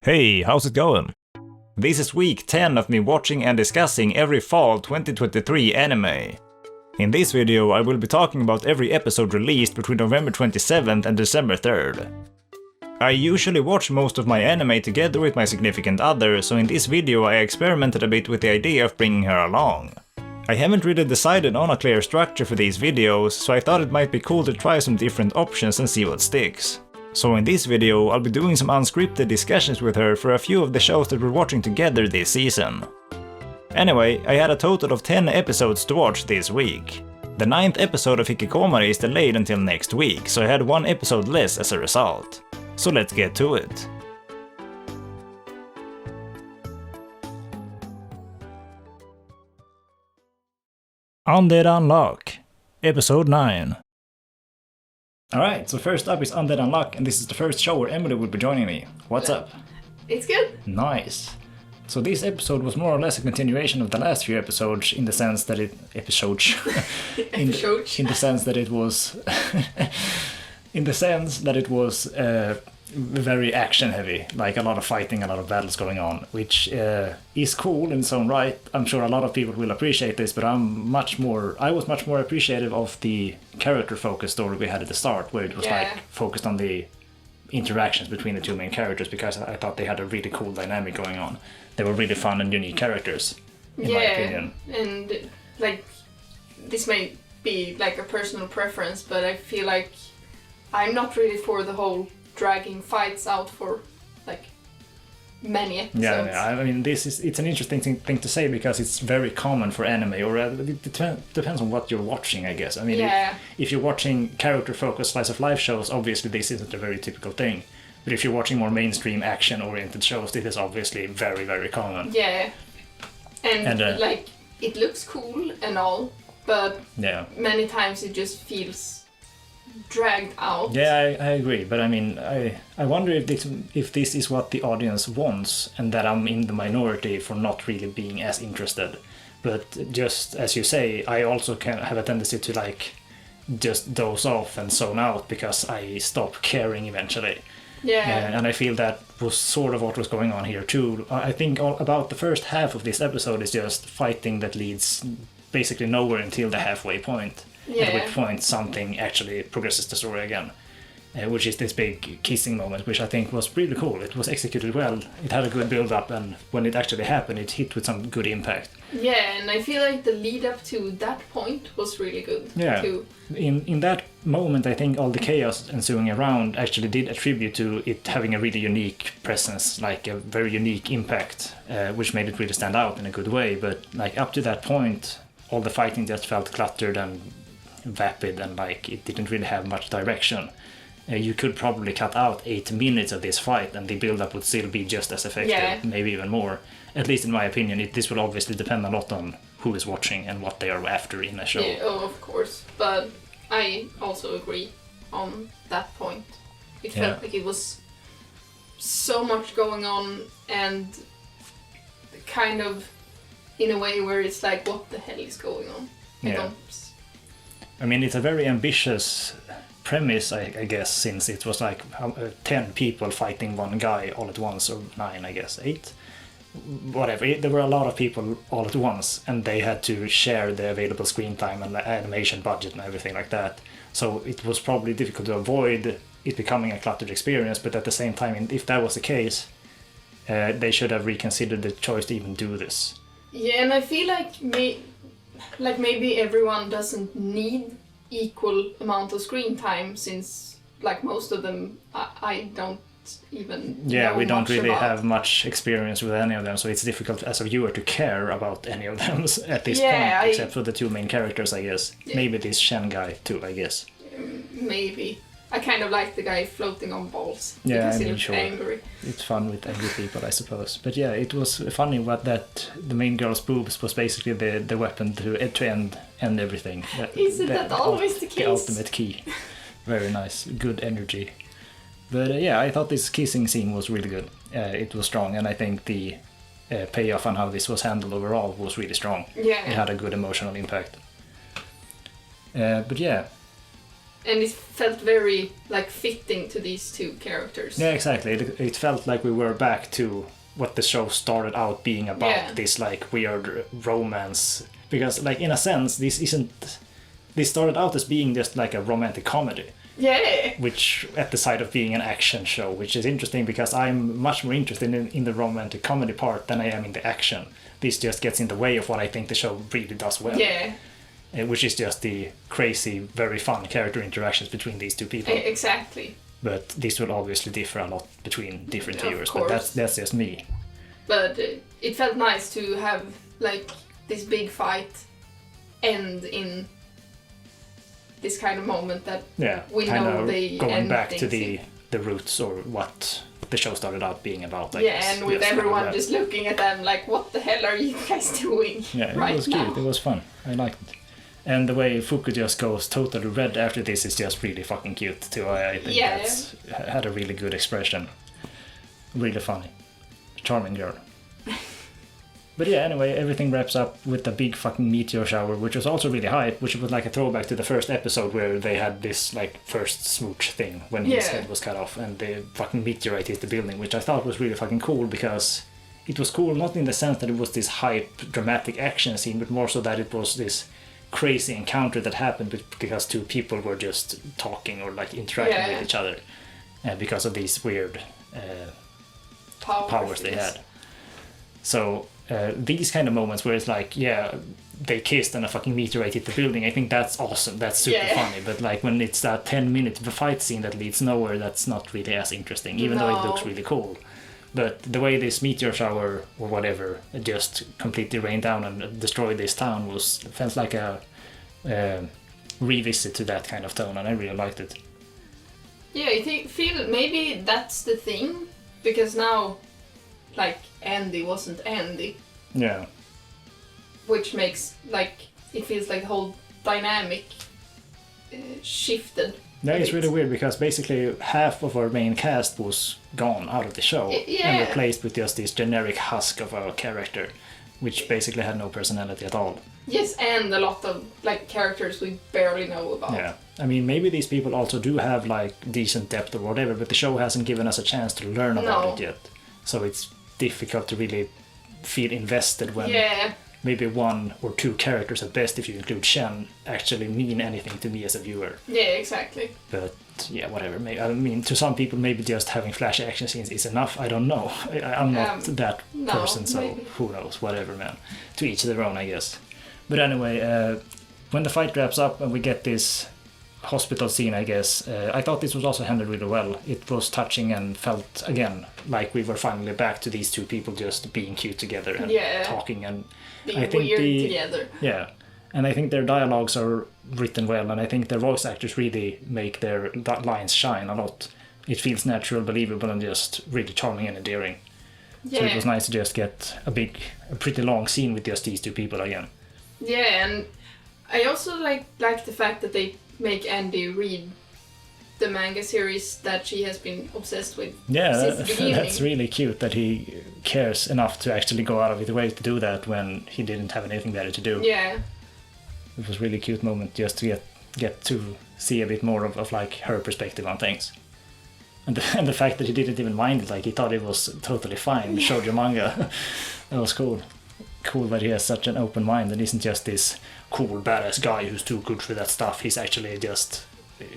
Hey, how's it going? This is week 10 of me watching and discussing every fall 2023 anime. In this video I will be talking about every episode released between November 27th and December 3rd. I usually watch most of my anime together with my significant other, so in this video I experimented a bit with the idea of bringing her along. I haven't really decided on a clear structure for these videos, so I thought it might be cool to try some different options and see what sticks. So in this video I'll be doing some unscripted discussions with her for a few of the shows that we're watching together this season. Anyway, I had a total of 10 episodes to watch this week. The 9th episode of Hikikomari is delayed until next week, so I had one episode less as a result. So let's get to it. Undead Unluck, Episode 9. Alright, so first up is Undead Unluck, and this is the first show where Emily will be joining me. What's up? It's good. Nice. So this episode was more or less a continuation of the last few episodes in the sense that it... in the sense that it was... in the sense that it was very action heavy, like a lot of fighting, a lot of battles going on, which is cool in its own right. I'm sure a lot of people will appreciate this, but I was much more appreciative of the character focused story we had at the start, where it was like focused on the interactions between the two main characters, because I thought they had a really cool dynamic going on. They were really fun and unique characters, in my opinion. And like this may be like a personal preference, but I feel like I'm not really for the whole dragging fights out for like many episodes. Yeah, I mean it's an interesting thing to say, because it's very common for anime, or it depends on what you're watching, I guess. I mean, if you're watching character-focused slice of life shows, obviously this isn't a very typical thing. But if you're watching more mainstream action-oriented shows, this is obviously very, very common. Yeah, and like it looks cool and all, but many times it just feels dragged out. Yeah, I agree, but I mean, I wonder if this is what the audience wants, and that I'm in the minority for not really being as interested. But just as you say, I also can have a tendency to like just doze off and zone out, because I stop caring eventually. Yeah. And I feel that was sort of what was going on here too. I think about the first half of this episode is just fighting that leads basically nowhere until the halfway point. At which point something actually progresses the story again, which is this big kissing moment, which I think was really cool. It was executed well, it had a good build-up, and when it actually happened it hit with some good impact. Yeah, and I feel like the lead-up to that point was really good too. In that moment I think all the chaos ensuing around actually did attribute to it having a really unique presence, like a very unique impact, which made it really stand out in a good way. But like up to that point, all the fighting just felt cluttered and vapid, and like it didn't really have much direction. You could probably cut out 8 minutes of this fight and the build-up would still be just as effective, maybe even more. At least in my opinion. This will obviously depend a lot on who is watching and what they are after in a show. Yeah, of course, but I also agree on that point. It felt like it was so much going on, and kind of in a way where it's like, what the hell is going on? I mean, it's a very ambitious premise, I guess, since it was like 10 people fighting one guy all at once, or 9, I guess, 8? Whatever, there were a lot of people all at once, and they had to share the available screen time and the animation budget and everything like that. So it was probably difficult to avoid it becoming a cluttered experience, but at the same time, if that was the case, they should have reconsidered the choice to even do this. Yeah, and I feel like maybe everyone doesn't need equal amount of screen time, since like most of them I don't even know we don't really about. have much experience with any of them, so it's difficult as a viewer to care about any of them at this point, except for the 2 main characters, I guess. Maybe this Shen guy too, I guess. Maybe. I kind of like the guy floating on balls. Yeah, because I mean, sure. Angry. It's fun with angry people, I suppose. But yeah, it was funny that the main girl's boobs was basically the weapon to end everything. Isn't that always the case? The ultimate key. Very nice, good energy. But I thought this kissing scene was really good. It was strong, and I think the payoff on how this was handled overall was really strong. Yeah. It had a good emotional impact. But yeah. And it felt very like fitting to these two characters. Yeah, exactly. It felt like we were back to what the show started out being about. Yeah. This like weird romance, because like in a sense this started out as being just like a romantic comedy, Yeah. which at the side of being an action show, which is interesting because I'm much more interested in the romantic comedy part than I am in the action. This just gets in the way of what I think the show really does well. Yeah. Which is just the crazy, very fun character interactions between these two people. Exactly. But this will obviously differ a lot between different Of viewers, course. but that's just me. But it felt nice to have like this big fight end in this kind of moment that Yeah, we kind know of they going end back to things the roots or what the show started out being about. I yeah, guess. and with Yes, everyone that. just looking at them like, what the hell are you guys doing Yeah, it right was now? cute. It was fun. I liked it. And the way Fuku just goes totally red after this is just really fucking cute too. I think Yeah. that's had a really good expression. Really funny. Charming girl. But yeah, anyway, everything wraps up with a big fucking meteor shower, which was also really hype, which was like a throwback to the first episode where they had this like first smooch thing when his Yeah. head was cut off and the fucking meteorite hit the building, which I thought was really fucking cool because it was cool not in the sense that it was this hype dramatic action scene, but more so that it was this crazy encounter that happened because two people were just talking or like interacting Yeah. with each other because of these weird powers they yes. had. So these kind of moments where it's like, yeah, they kissed and a fucking meteorite hit the building, I think that's awesome. That's super Yeah. funny. But like when it's that 10-minute fight scene that leads nowhere, that's not really as interesting, even though it No. looks really cool. But the way this meteor shower or whatever just completely rained down and destroyed this town felt like a revisit to that kind of tone, and I really liked it. Yeah, I feel maybe that's the thing, because now, like, Andy wasn't Andy, Yeah. which makes, like, it feels like the whole dynamic shifted. Yeah, it's a bit. really weird because basically half of our main cast was gone out of the show Yeah. and replaced with just this generic husk of a character, which basically had no personality at all. Yes, and a lot of, like, characters we barely know about. Yeah, I mean, maybe these people also do have like decent depth or whatever, but the show hasn't given us a chance to learn about No. it yet. So it's difficult to really feel invested when Yeah, maybe one or two characters at best, if you include Shen, actually mean anything to me as a viewer. yeah, exactly. But yeah, whatever. Maybe, I mean, to some people, maybe just having flashy action scenes is enough. I don't know. I'm not that no, person, so maybe. who knows? Whatever, man. To each their own, I guess. But anyway, when the fight wraps up and we get this hospital scene, I guess, I thought this was also handled really well. It was touching and felt, again, like we were finally back to these two people just being cute together and Yeah. talking. And Being I think weird together. yeah, and I think their dialogues are written well, and I think their voice actors really make their lines shine a lot. It feels natural, believable, and just really charming and endearing. Yeah. So it was nice to just get a pretty long scene with just these two people again. Yeah, and I also like the fact that they make Andy read the manga series that she has been obsessed with Yeah, since the beginning. that's really cute that he cares enough to actually go out of his way to do that when he didn't have anything better to do. Yeah, It was a really cute moment just to get to see a bit more of like her perspective on things. And the fact that he didn't even mind it, like he thought it was totally fine, shoujo manga. That was cool. Cool that he has such an open mind and isn't just this cool badass guy who's too good for that stuff. He's actually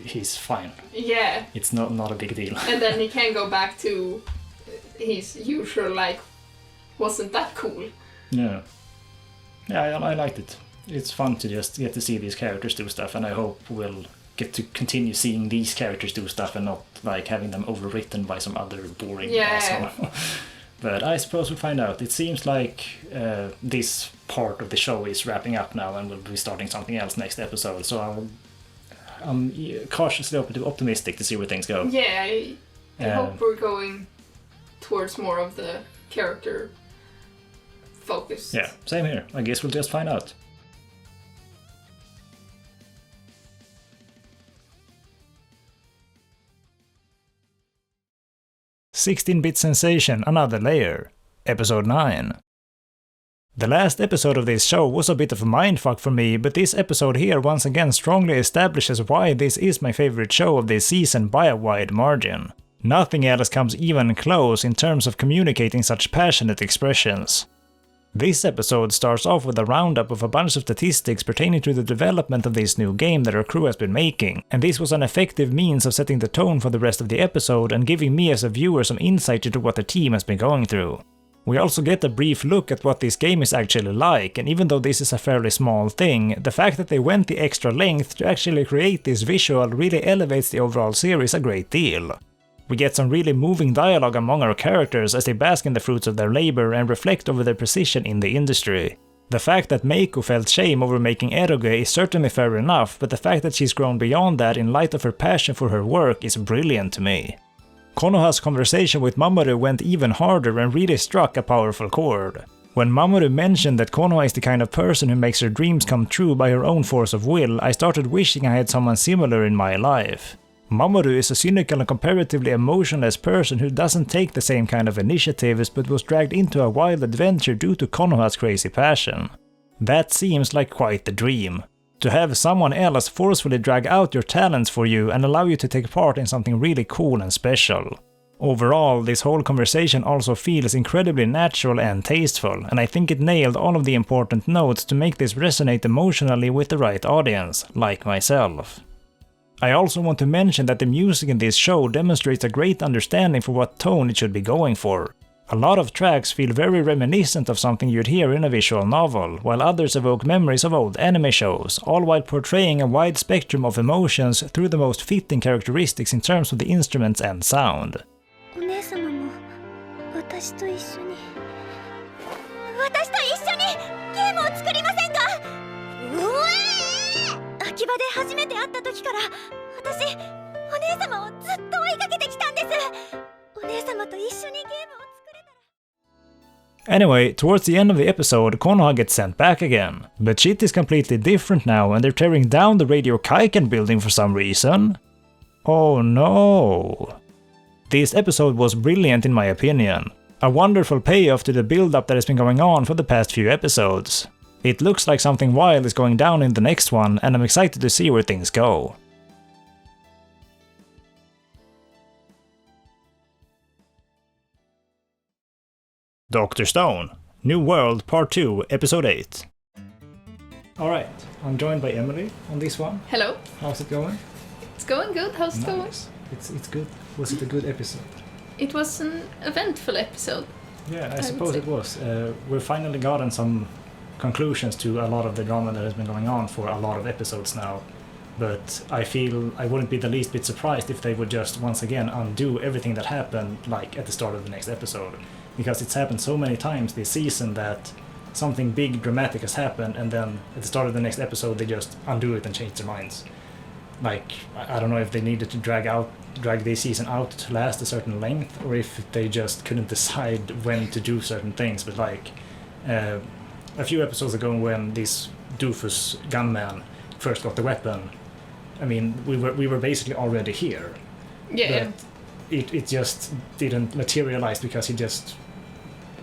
he's fine. yeah. It's not a big deal. And then he can go back to his usual, like, wasn't that cool? Yeah. Yeah, I liked it. It's fun to just get to see these characters do stuff, and I hope we'll get to continue seeing these characters do stuff and not like having them overwritten by some other boring asshole. But I suppose we'll find out. It seems like this part of the show is wrapping up now and we'll be starting something else next episode, so I'm cautiously optimistic to see where things go. Yeah, I hope we're going towards more of the character focus. Yeah, same here. I guess we'll just find out. 16-bit sensation, another layer. Episode 9. The last episode of this show was a bit of a mindfuck for me, but this episode here once again strongly establishes why this is my favorite show of this season by a wide margin. Nothing else comes even close in terms of communicating such passionate expressions. This episode starts off with a roundup of a bunch of statistics pertaining to the development of this new game that our crew has been making, and this was an effective means of setting the tone for the rest of the episode and giving me as a viewer some insight into what the team has been going through. We also get a brief look at what this game is actually like, and even though this is a fairly small thing, the fact that they went the extra length to actually create this visual really elevates the overall series a great deal. We get some really moving dialogue among our characters as they bask in the fruits of their labor and reflect over their position in the industry. The fact that Meiko felt shame over making eroge is certainly fair enough, but the fact that she's grown beyond that in light of her passion for her work is brilliant to me. Konoha's conversation with Mamoru went even harder and really struck a powerful chord. When Mamoru mentioned that Konoha is the kind of person who makes her dreams come true by her own force of will, I started wishing I had someone similar in my life. Mamoru is a cynical and comparatively emotionless person who doesn't take the same kind of initiatives but was dragged into a wild adventure due to Konoha's crazy passion. That seems like quite the dream. To have someone else forcefully drag out your talents for you and allow you to take part in something really cool and special. Overall, this whole conversation also feels incredibly natural and tasteful, and I think it nailed all of the important notes to make this resonate emotionally with the right audience, like myself. I also want to mention that the music in this show demonstrates a great understanding for what tone it should be going for. A lot of tracks feel very reminiscent of something you'd hear in a visual novel, while others evoke memories of old anime shows, all while portraying a wide spectrum of emotions through the most fitting characteristics in terms of the instruments and sound. 秋葉で初めて会った時から私お姉様をずっと追いかけてきたんです。お姉様と一緒にゲームを作れたら Anyway, towards the end of the episode, Konoha gets sent back again. But shit is completely different now and they're tearing down the Radio Kaiken building for some reason. Oh no. This episode was brilliant in my opinion. A wonderful payoff to the build-up that has been going on for the past few episodes. It looks like something wild is going down in the next one, and I'm excited to see where things go. Dr. Stone, New World Part 2, Episode 8. Alright, I'm joined by Emily on this one. Hello. How's it going? It's going good. How's it going? It's good. Was it a good episode? It was an eventful episode. Yeah, I suppose it was. We've finally gotten some conclusions to a lot of the drama that has been going on for a lot of episodes now, but I feel I wouldn't be the least bit surprised if they would just once again undo everything that happened like at the start of the next episode, because it's happened so many times this season that something big dramatic has happened and then at the start of the next episode they just undo it and change their minds. Like, I don't know if they needed to drag this season out to last a certain length, or if they just couldn't decide when to do certain things, but like a few episodes ago when this doofus gunman first got the weapon, I mean, we were basically already here. Yeah. But it just didn't materialize because he just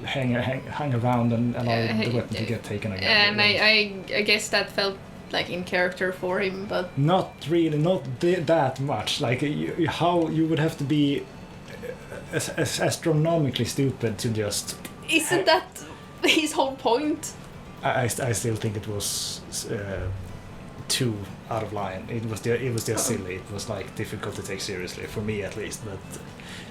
hung around and allowed the weapon to get taken again. And I guess that felt like in character for him, but not really, not that much. Like how you would have to be astronomically stupid to just. Isn't that his whole point? I still think it was too out of line. It was just silly. It was like difficult to take seriously for me at least. But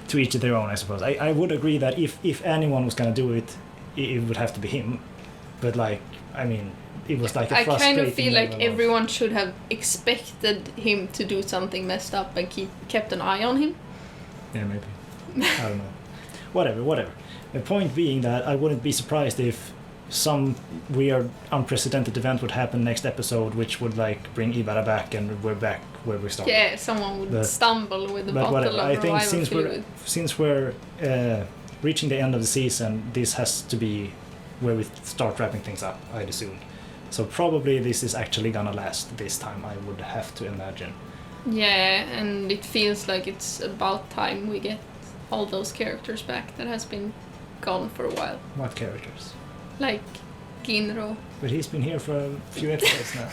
to each their own, I suppose. I would agree that if anyone was gonna do it, it would have to be him. But like, I mean, it was like a frustrating. I kind of feel like everyone should have expected him to do something messed up and kept an eye on him. Yeah, maybe. I don't know. Whatever. The point being that I wouldn't be surprised if some weird unprecedented event would happen next episode, which would like bring Ibara back and we're back where we started. Yeah, someone would stumble with a bottle of I think fluid. since we're reaching the end of the season, this has to be where we start wrapping things up, I'd assume. So probably this is actually gonna last this time, I would have to imagine. Yeah, and it feels like it's about time we get all those characters back that has been gone for a while. What characters? Like Ginro. But he's been here for a few episodes now.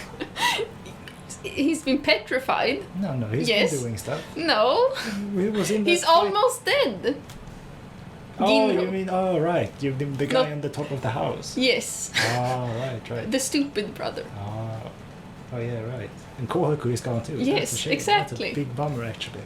He's been petrified. No, he's been doing stuff. No. He was in He's almost dead. Oh, Ginro. you mean, right. You're the guy on the top of the house. Yes. Oh, right. The stupid brother. Oh, yeah, right. And Kohaku is gone too. Yes, That's a shame. exactly. That's a big bummer, actually.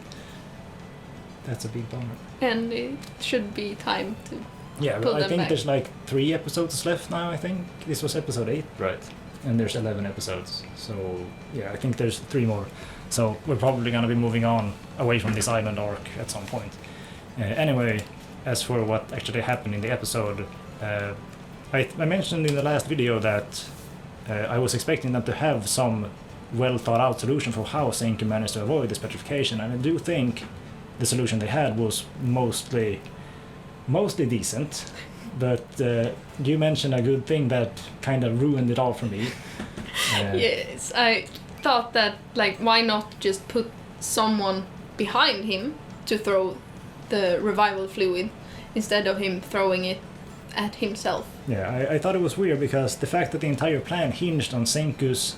That's a big bummer. And it should be time to Yeah, pull I them think back. there's like 3 episodes left now, I think. This was episode 8. Right. And there's 11 episodes. So, yeah, I think there's 3 more. So we're probably going to be moving on away from this island arc at some point. Anyway, as for what actually happened in the episode, I mentioned in the last video that I was expecting them to have some well thought out solution for how Senku managed to avoid this petrification, and I do think the solution they had was mostly decent, but you mentioned a good thing that kind of ruined it all for me. Yes, I thought that, like, why not just put someone behind him to throw the revival fluid instead of him throwing it at himself. Yeah, I thought it was weird because the fact that the entire plan hinged on Senku's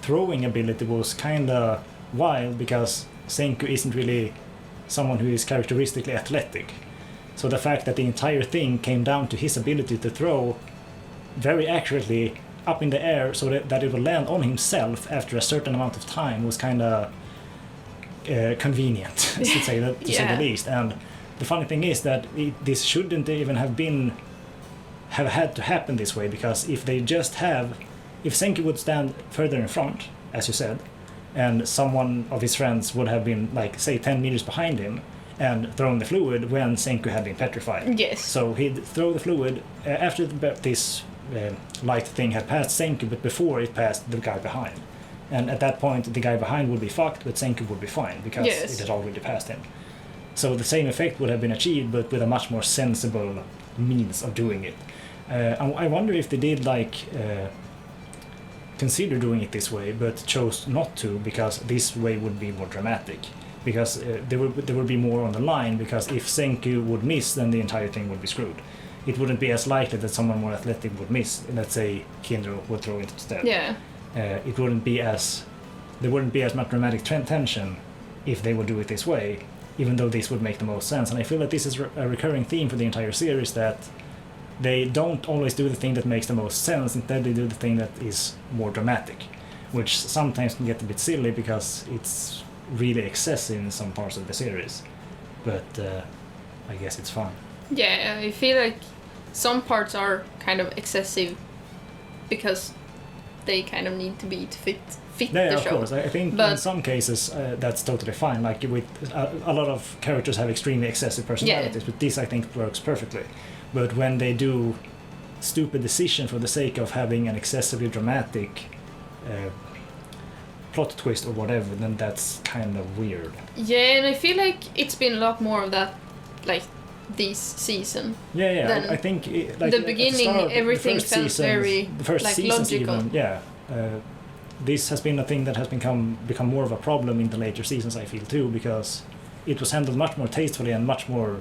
throwing ability was kind of wild, because Senku isn't really someone who is characteristically athletic. So the fact that the entire thing came down to his ability to throw very accurately up in the air so that it would land on himself after a certain amount of time was kind of convenient, to say the least. And the funny thing is that this shouldn't even have had to happen this way, because if Senku would stand further in front, as you said, and someone of his friends would have been, like, say 10 meters behind him and thrown the fluid when Senku had been petrified. Yes. So he'd throw the fluid after this light thing had passed Senku, but before it passed the guy behind. And at that point, the guy behind would be fucked, but Senku would be fine, because it had already passed him. So the same effect would have been achieved, but with a much more sensible means of doing it. I wonder if they did, consider doing it this way, but chose not to, because this way would be more dramatic. Because there would be more on the line, because if Senku would miss, then the entire thing would be screwed. It wouldn't be as likely that someone more athletic would miss. Let's say Kindro would throw it instead. Yeah. There wouldn't be as much dramatic tension if they would do it this way, even though this would make the most sense. And I feel that this is a recurring theme for the entire series, that they don't always do the thing that makes the most sense. Instead, they do the thing that is more dramatic, which sometimes can get a bit silly because it's really excessive in some parts of the series. But I guess it's fun. Yeah, I feel like some parts are kind of excessive because they kind of need to be to fit Yeah, the of show. course. I think in some cases that's totally fine. Like with a lot of characters have extremely excessive personalities, but this I think works perfectly. But when they do stupid decision for the sake of having an excessively dramatic plot twist or whatever, then that's kind of weird. Yeah, and I feel like it's been a lot more of that, like, this season. Yeah. I think the beginning, everything felt very logical. Even, this has been a thing that has become more of a problem in the later seasons, I feel too, because it was handled much more tastefully and much more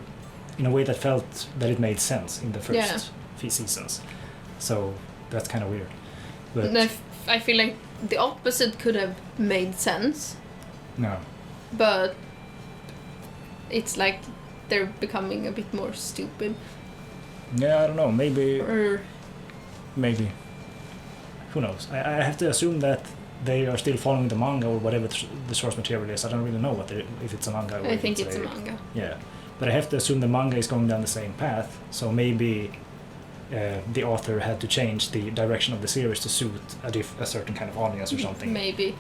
in a way that felt that it made sense in the first few seasons. So that's kind of weird. But and I feel like the opposite could have made sense. No. But it's like they're becoming a bit more stupid. Yeah, I don't know. Maybe. Or who knows? I have to assume that they are still following the manga or whatever the source material is. I don't really know if it's a manga or I think it's a manga. Yeah, but I have to assume the manga is going down the same path. So maybe the author had to change the direction of the series to suit a certain kind of audience or something. Maybe.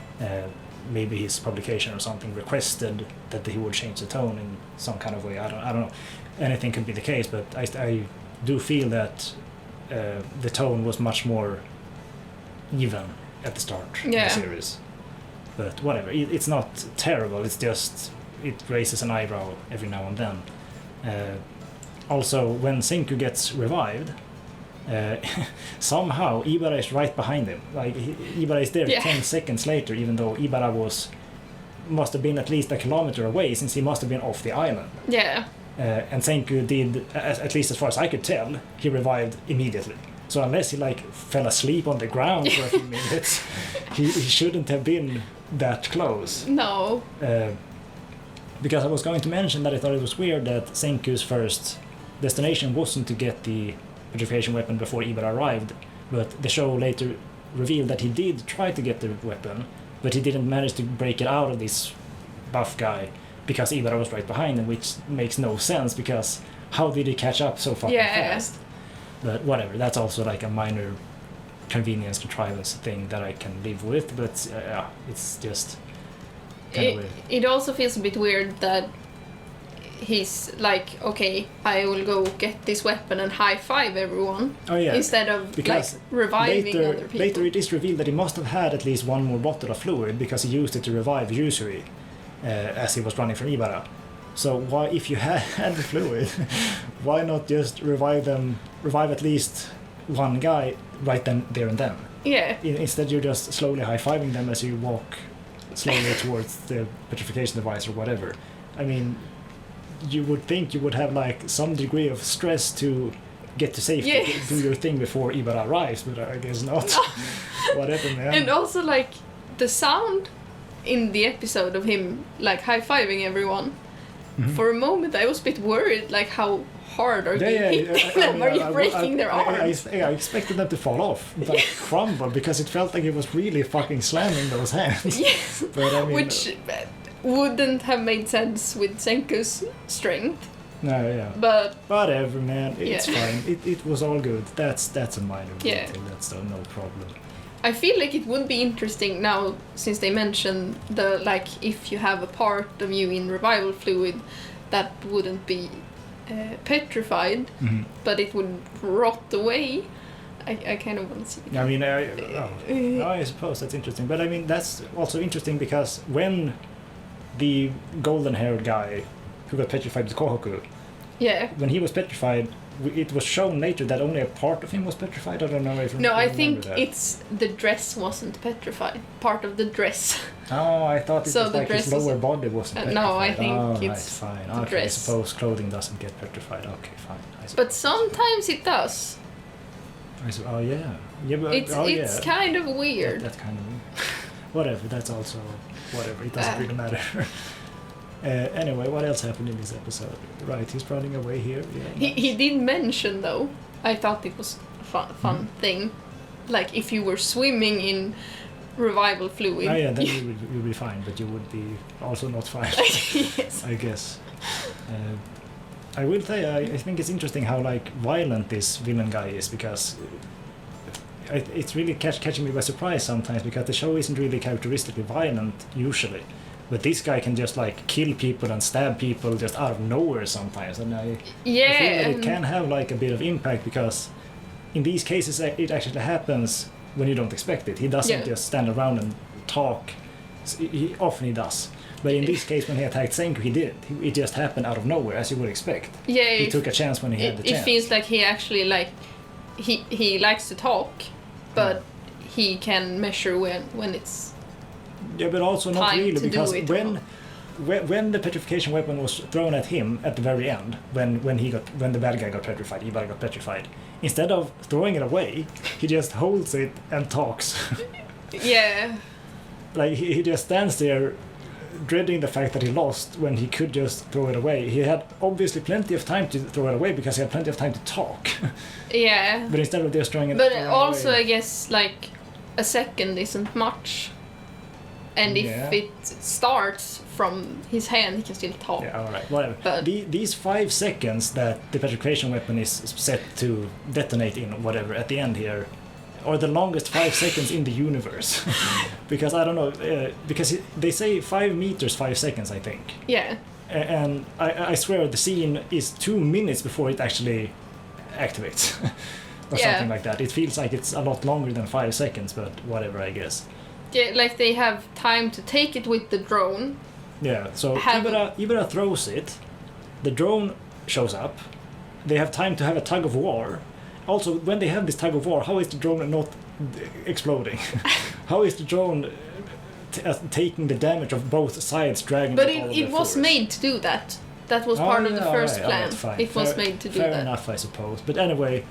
Maybe his publication or something requested that he would change the tone in some kind of way. I don't know. Anything could be the case, but I do feel that the tone was much more even at the start of the series. But whatever, it's not terrible. It's just it raises an eyebrow every now and then. Also, when Senku gets revived, somehow Ibara is right behind him. Like Ibara is there 10 seconds later, even though Ibara must have been at least a kilometer away, since he must have been off the island. Yeah. And Senku did, at least as far as I could tell, he revived immediately. So unless he like fell asleep on the ground for a few minutes, he shouldn't have been that close. No. Because I was going to mention that I thought it was weird that Senku's first destination wasn't to get the petrification weapon before Ibara arrived, but the show later revealed that he did try to get the weapon, but he didn't manage to break it out of this buff guy because Ibara was right behind him, which makes no sense because how did he catch up so fucking fast? But whatever, that's also like a minor convenience contrivance thing that I can live with, but it's just kind of weird. It also feels a bit weird that he's like, okay, I will go get this weapon and high-five everyone, instead of because like reviving other people. Later it is revealed that he must have had at least one more bottle of fluid because he used it to revive Yusuri as he was running from Ibara. So why, if you had the fluid, why not just revive at least one guy right then, there and then? Yeah. Instead you're just slowly high-fiving them as you walk slowly towards the petrification device or whatever. I mean, you would think you would have like some degree of stress to get to safety, do your thing before Ibara arrives, but I guess not. Whatever, man. And also like the sound in the episode of him like high-fiving everyone, for a moment I was a bit worried, like how hard are you hitting them? Are you breaking their arms? I expected them to fall off, like crumble, because it felt like it was really fucking slamming those hands. Yes, but I mean, which wouldn't have made sense with Senku's strength. No, yeah. But whatever, man. It's fine. It was all good. That's a minor detail. That's no problem. I feel like it would be interesting now, since they mentioned the like if you have a part of you in revival fluid that wouldn't be petrified, but it would rot away. I kind of want to see it. I mean, I suppose that's interesting. But I mean, that's also interesting because when the golden-haired guy who got petrified with Kohoku, when he was petrified, it was shown later that only a part of him was petrified. I don't know if I think it's the dress wasn't petrified. Part of the dress. Oh, I thought it was like his lower body wasn't petrified. No, I think it's fine. The okay, dress. I suppose clothing doesn't get petrified. Okay, fine. But sometimes it does. But it's kind of weird. That's kind of weird. Whatever, that's also whatever. It doesn't really matter. Anyway, what else happened in this episode? Right, he's running away here. Yeah, he did mention, though, I thought it was a fun thing, like if you were swimming in revival fluid. Oh yeah, then you'd be fine, but you would be also not fine. Yes. I guess. I will say, I think it's interesting how like violent this villain guy is, because it's really catching me by surprise sometimes, because the show isn't really characteristically violent usually. But this guy can just like kill people and stab people just out of nowhere sometimes, and I feel that it can have like a bit of impact, because in these cases it actually happens when you don't expect it. He doesn't just stand around and talk. Often he does, but in this case when he attacked Senku, he did. It just happened out of nowhere, as you would expect. Yeah, he took a chance when he had the chance. It feels like he actually like he likes to talk, but he can measure when it's. Yeah, but also not really, because when the petrification weapon was thrown at him at the very end, when the bad guy got petrified, Ibara got petrified, instead of throwing it away, he just holds it and talks. Yeah. Like he just stands there, dreading the fact that he lost when he could just throw it away. He had obviously plenty of time to throw it away because he had plenty of time to talk. Yeah. But instead of just throwing it. But also, away, I guess like a second isn't much. And if it starts from his hand, he can still talk. Yeah, alright, whatever. But these 5 seconds that the petrification weapon is set to detonate in, whatever, at the end here, are the longest 5 seconds in the universe. Because, I don't know, because they say 5 meters, 5 seconds, I think. Yeah. And I swear the scene is 2 minutes before it actually activates. Or something like that. It feels like it's a lot longer than 5 seconds, but whatever, I guess. Yeah, like they have time to take it with the drone. Yeah, so Ibara throws it, the drone shows up, they have time to have a tug of war. Also, when they have this tug of war, how is the drone not exploding? How is the drone taking the damage of both sides, dragging but it all it was made to do that. That was part of the first plan. It was made to do that. Fair enough, I suppose. But anyway,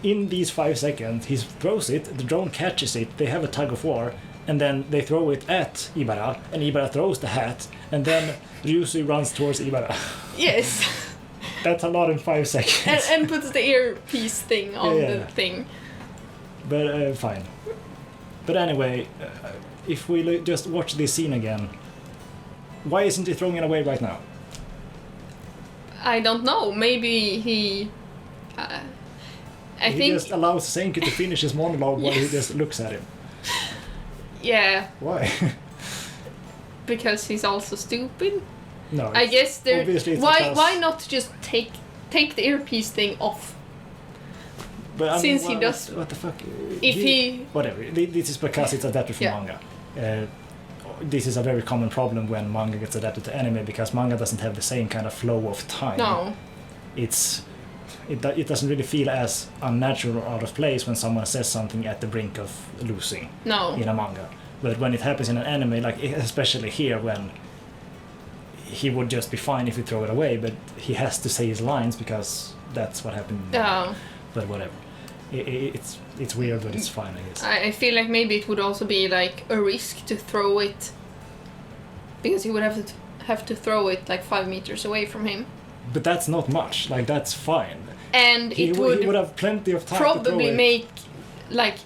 in these 5 seconds, he throws it, the drone catches it, they have a tug of war, and then they throw it at Ibara, and Ibara throws the hat, and then Ryusui runs towards Ibara. Yes. That's a lot in 5 seconds. and puts the earpiece thing on the thing. But fine. But anyway, if we just watch this scene again, why isn't he throwing it away right now? I don't know. Maybe he... He just allows Senki to finish his monologue while he just looks at him. Yeah. Why? Because he's also stupid. No. I guess there. Why because... not just take the earpiece thing off? But I Since mean, he does. What the fuck? If he. Whatever. This is because it's adapted from manga. This is a very common problem when manga gets adapted to anime, because manga doesn't have the same kind of flow of time. No. It doesn't really feel as unnatural or out of place when someone says something at the brink of losing. No. In a manga. But when it happens in an anime, like especially here, when he would just be fine if you throw it away, but he has to say his lines because that's what happened. Oh. But whatever. It's weird, but it's fine, I guess. I feel like maybe it would also be like a risk to throw it, because he would have to throw it like 5 meters away from him. But that's not much. Like, that's fine. And he would have plenty of time probably to throw it. make like,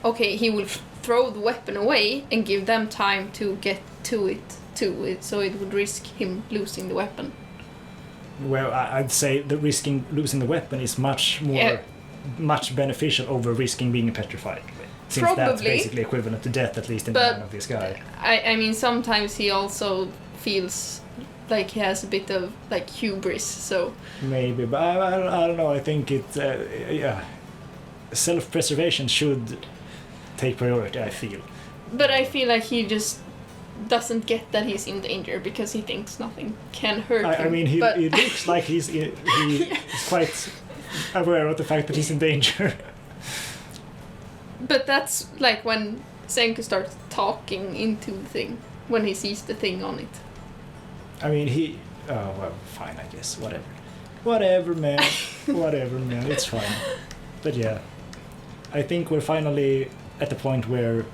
okay, he will throw the weapon away and give them time to get to it, so it would risk him losing the weapon. Well, I'd say the risking losing the weapon is much beneficial over risking being petrified. Since probably, that's basically equivalent to death, at least in the mind of this guy. I mean, sometimes he also feels like he has a bit of like hubris, so maybe, but I don't know. I think self-preservation should take priority, I feel. But I feel like he just doesn't get that he's in danger because he thinks nothing can hurt him. I mean, he looks like he's quite aware of the fact that he's in danger. But that's like when Senku starts talking into the thing, when he sees the thing on it. I mean, oh, well, fine, I guess. Whatever, man. Whatever, man. It's fine. But yeah, I think we're finally at the point where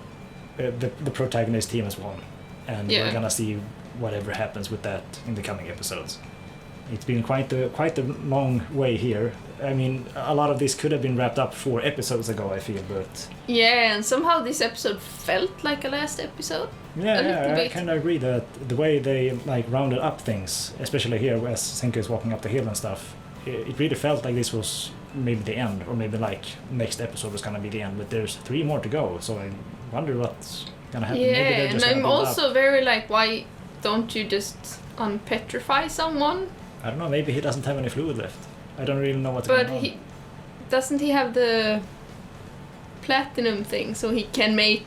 the protagonist team has won. And we're gonna see whatever happens with that in the coming episodes. It's been quite a long way here. I mean, a lot of this could have been wrapped up 4 episodes ago, I feel, but... Yeah, and somehow this episode felt like a last episode. Yeah, I kind of agree that the way they like rounded up things, especially here as Senku is walking up the hill and stuff, it really felt like this was maybe the end, or maybe like next episode was gonna be the end, but there's 3 more to go, so I wonder what's gonna happen. Yeah, and I'm also very like, why don't you just unpetrify someone? I don't know, maybe he doesn't have any fluid left. I don't really know what's going on. But doesn't he have the platinum thing, so he can make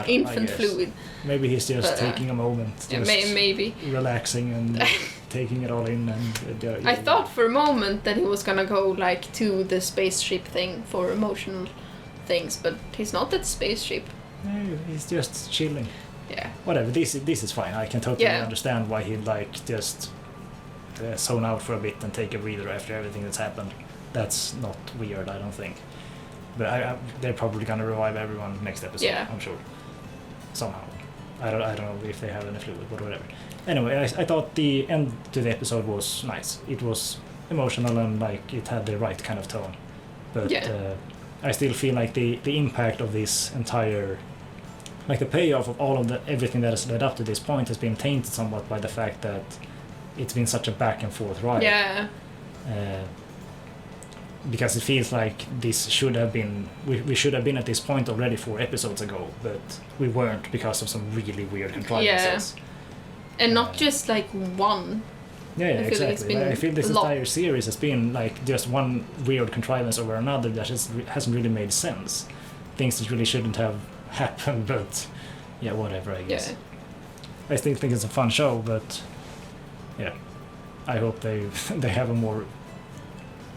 infant fluid? Maybe he's just taking a moment, just maybe relaxing and taking it all in. And I thought for a moment that he was gonna go like to the spaceship thing for emotional things, but he's not at the spaceship. No, he's just chilling. Yeah. Whatever. This is fine. I can totally understand why he'd like just zone out for a bit and take a breather after everything that's happened. That's not weird, I don't think. But they're probably gonna revive everyone next episode. Yeah. I'm sure. Somehow. I don't know if they have any fluid, but whatever. Anyway, I thought the end to the episode was nice. It was emotional and like it had the right kind of tone. But I still feel like the impact of this entire, like the payoff of all of everything that has led up to this point has been tainted somewhat by the fact that it's been such a back and forth ride. Yeah. Because it feels like this should have been, we should have been at this point already 4 episodes ago, but we weren't because of some really weird contrivances. Yeah. And not just like one. Yeah, exactly. I feel this entire series has been like just one weird contrivance over another that hasn't really made sense. Things that really shouldn't have happened, but yeah, whatever, I guess. Yeah. I still think it's a fun show, but yeah, I hope they have a more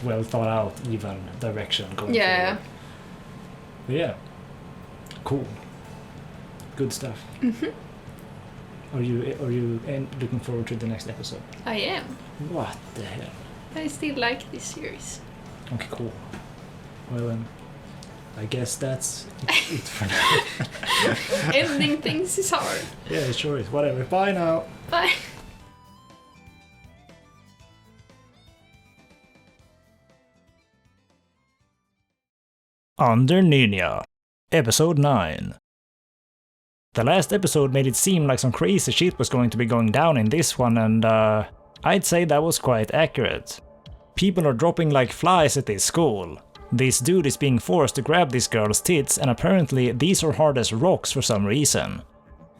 well thought out, even direction going forward. But yeah, cool, good stuff. Mm-hmm. Are you looking forward to the next episode? I am. What the hell? I still like this series. Okay, cool. Well, I guess that's it for now. Ending things is hard. Yeah, it sure is. Whatever. Bye now. Bye. Under Ninja, Episode 9. The last episode made it seem like some crazy shit was going to be going down in this one, and I'd say that was quite accurate. People are dropping like flies at this school. This dude is being forced to grab this girl's tits, and apparently these are hard as rocks for some reason.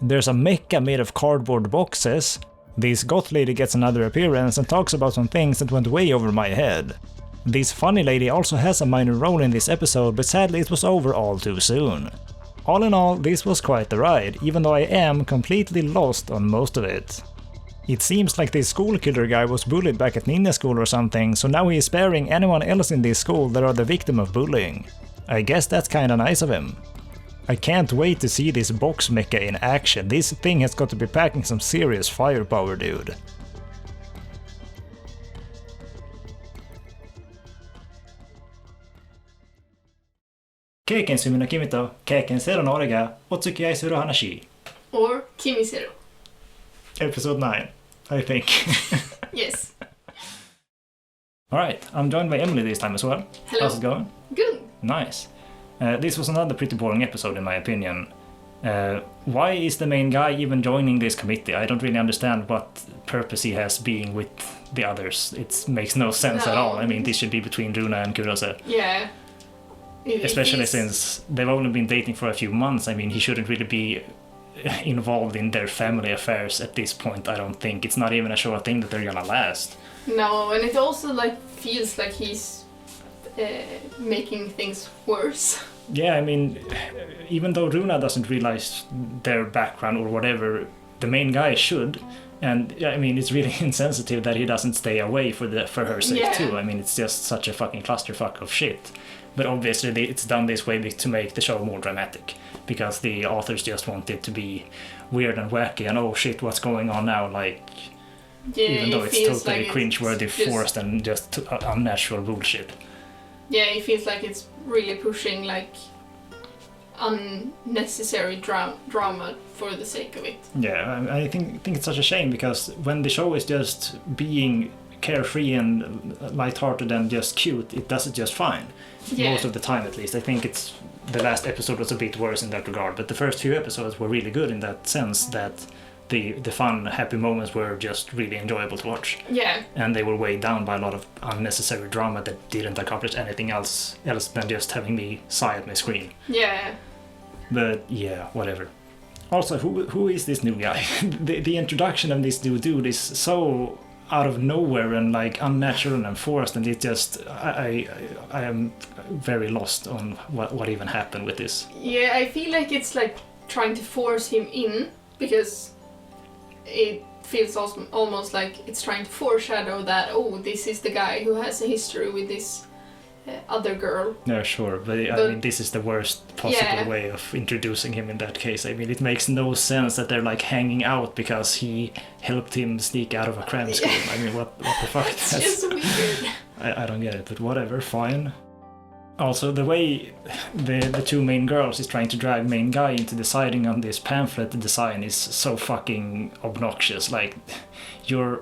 There's a mecha made of cardboard boxes. This goth lady gets another appearance and talks about some things that went way over my head. This funny lady also has a minor role in this episode, but sadly it was over all too soon. All in all, this was quite the ride, even though I am completely lost on most of it. It seems like this school killer guy was bullied back at ninja school or something, so now he is sparing anyone else in this school that are the victim of bullying. I guess that's kinda nice of him. I can't wait to see this box mecha in action. This thing has got to be packing some serious firepower, dude. Keikensumi no kimi to keikensero no ore ga otsukiai suru hanashi. Or Kimizero. Episode 9, I think. Yes. Alright, I'm joined by Emily this time as well. Hello. How's it going? Good. Nice. This was another pretty boring episode in my opinion. Why is the main guy even joining this committee? I don't really understand what purpose he has being with the others. It makes no sense at all. I mean, this should be between Runa and Kurose. Yeah. Especially since they've only been dating for a few months. I mean, he shouldn't really be involved in their family affairs at this point, I don't think. It's not even a sure thing that they're gonna last. No, and it also like feels like he's making things worse. Yeah, I mean, even though Runa doesn't realize their background or whatever, the main guy should. And I mean, it's really insensitive that he doesn't stay away for her sake too. I mean, it's just such a fucking clusterfuck of shit. But obviously it's done this way to make the show more dramatic, because the authors just want it to be weird and wacky and oh shit, what's going on now? Like, even though it's totally like cringeworthy, forced and just unnatural bullshit. Yeah, it feels like it's really pushing like unnecessary drama for the sake of it. Yeah, I think it's such a shame, because when the show is just being carefree and lighthearted and just cute, it does it just fine. Yeah. Most of the time, at least. I think it's the last episode was a bit worse in that regard, but the first few episodes were really good in that sense, that the fun, happy moments were just really enjoyable to watch. Yeah. And they were weighed down by a lot of unnecessary drama that didn't accomplish anything else than just having me sigh at my screen. Yeah. But yeah, whatever. Also, who is this new guy? the introduction of this new dude is so out of nowhere and like unnatural and forced, and it just I am very lost on what even happened with this. Yeah, I feel like it's like trying to force him in, because it feels almost like it's trying to foreshadow that, oh, this is the guy who has a history with this other girl. Yeah, sure, but I mean, this is the worst possible way of introducing him in that case. I mean, it makes no sense that they're like hanging out because he helped him sneak out of a cram school. I mean, what the fuck? It's just weird. I don't get it, but whatever, fine. Also, the way the two main girls is trying to drag main guy into deciding on this pamphlet design is so fucking obnoxious. Like, you're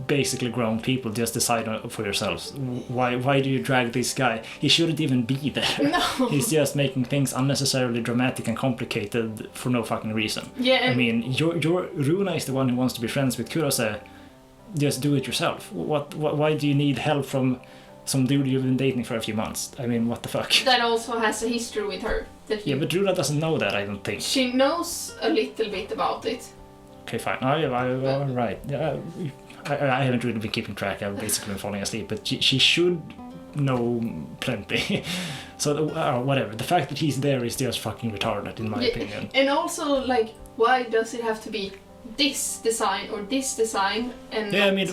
basically grown people, just decide for yourselves. Why do you drag this guy? He shouldn't even be there. No. He's just making things unnecessarily dramatic and complicated for no fucking reason. Yeah. I mean, your Runa is the one who wants to be friends with Kurose. Just do it yourself. Why do you need help from some dude you've been dating for a few months? I mean, what the fuck? That also has a history with her. Yeah, but Runa doesn't know that, I don't think. She knows a little bit about it. Okay, fine. Oh, right. Yeah, I haven't really been keeping track. I've basically been falling asleep, but she should know plenty. So whatever. The fact that he's there is just fucking retarded, in my opinion. And also, like, why does it have to be this design or this design? And yeah, I mean,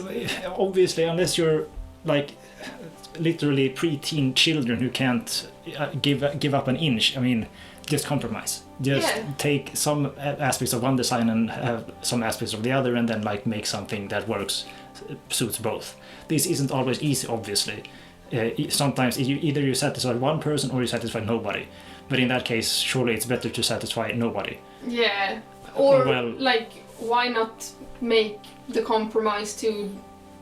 obviously, unless you're like literally pre-teen children who can't give up an inch. I mean, just compromise. Just take some aspects of one design and have some aspects of the other, and then like make something that works, suits both. This isn't always easy, obviously, sometimes either you satisfy one person or you satisfy nobody. But in that case, surely it's better to satisfy nobody. Yeah. Or, well, like, why not make the compromise to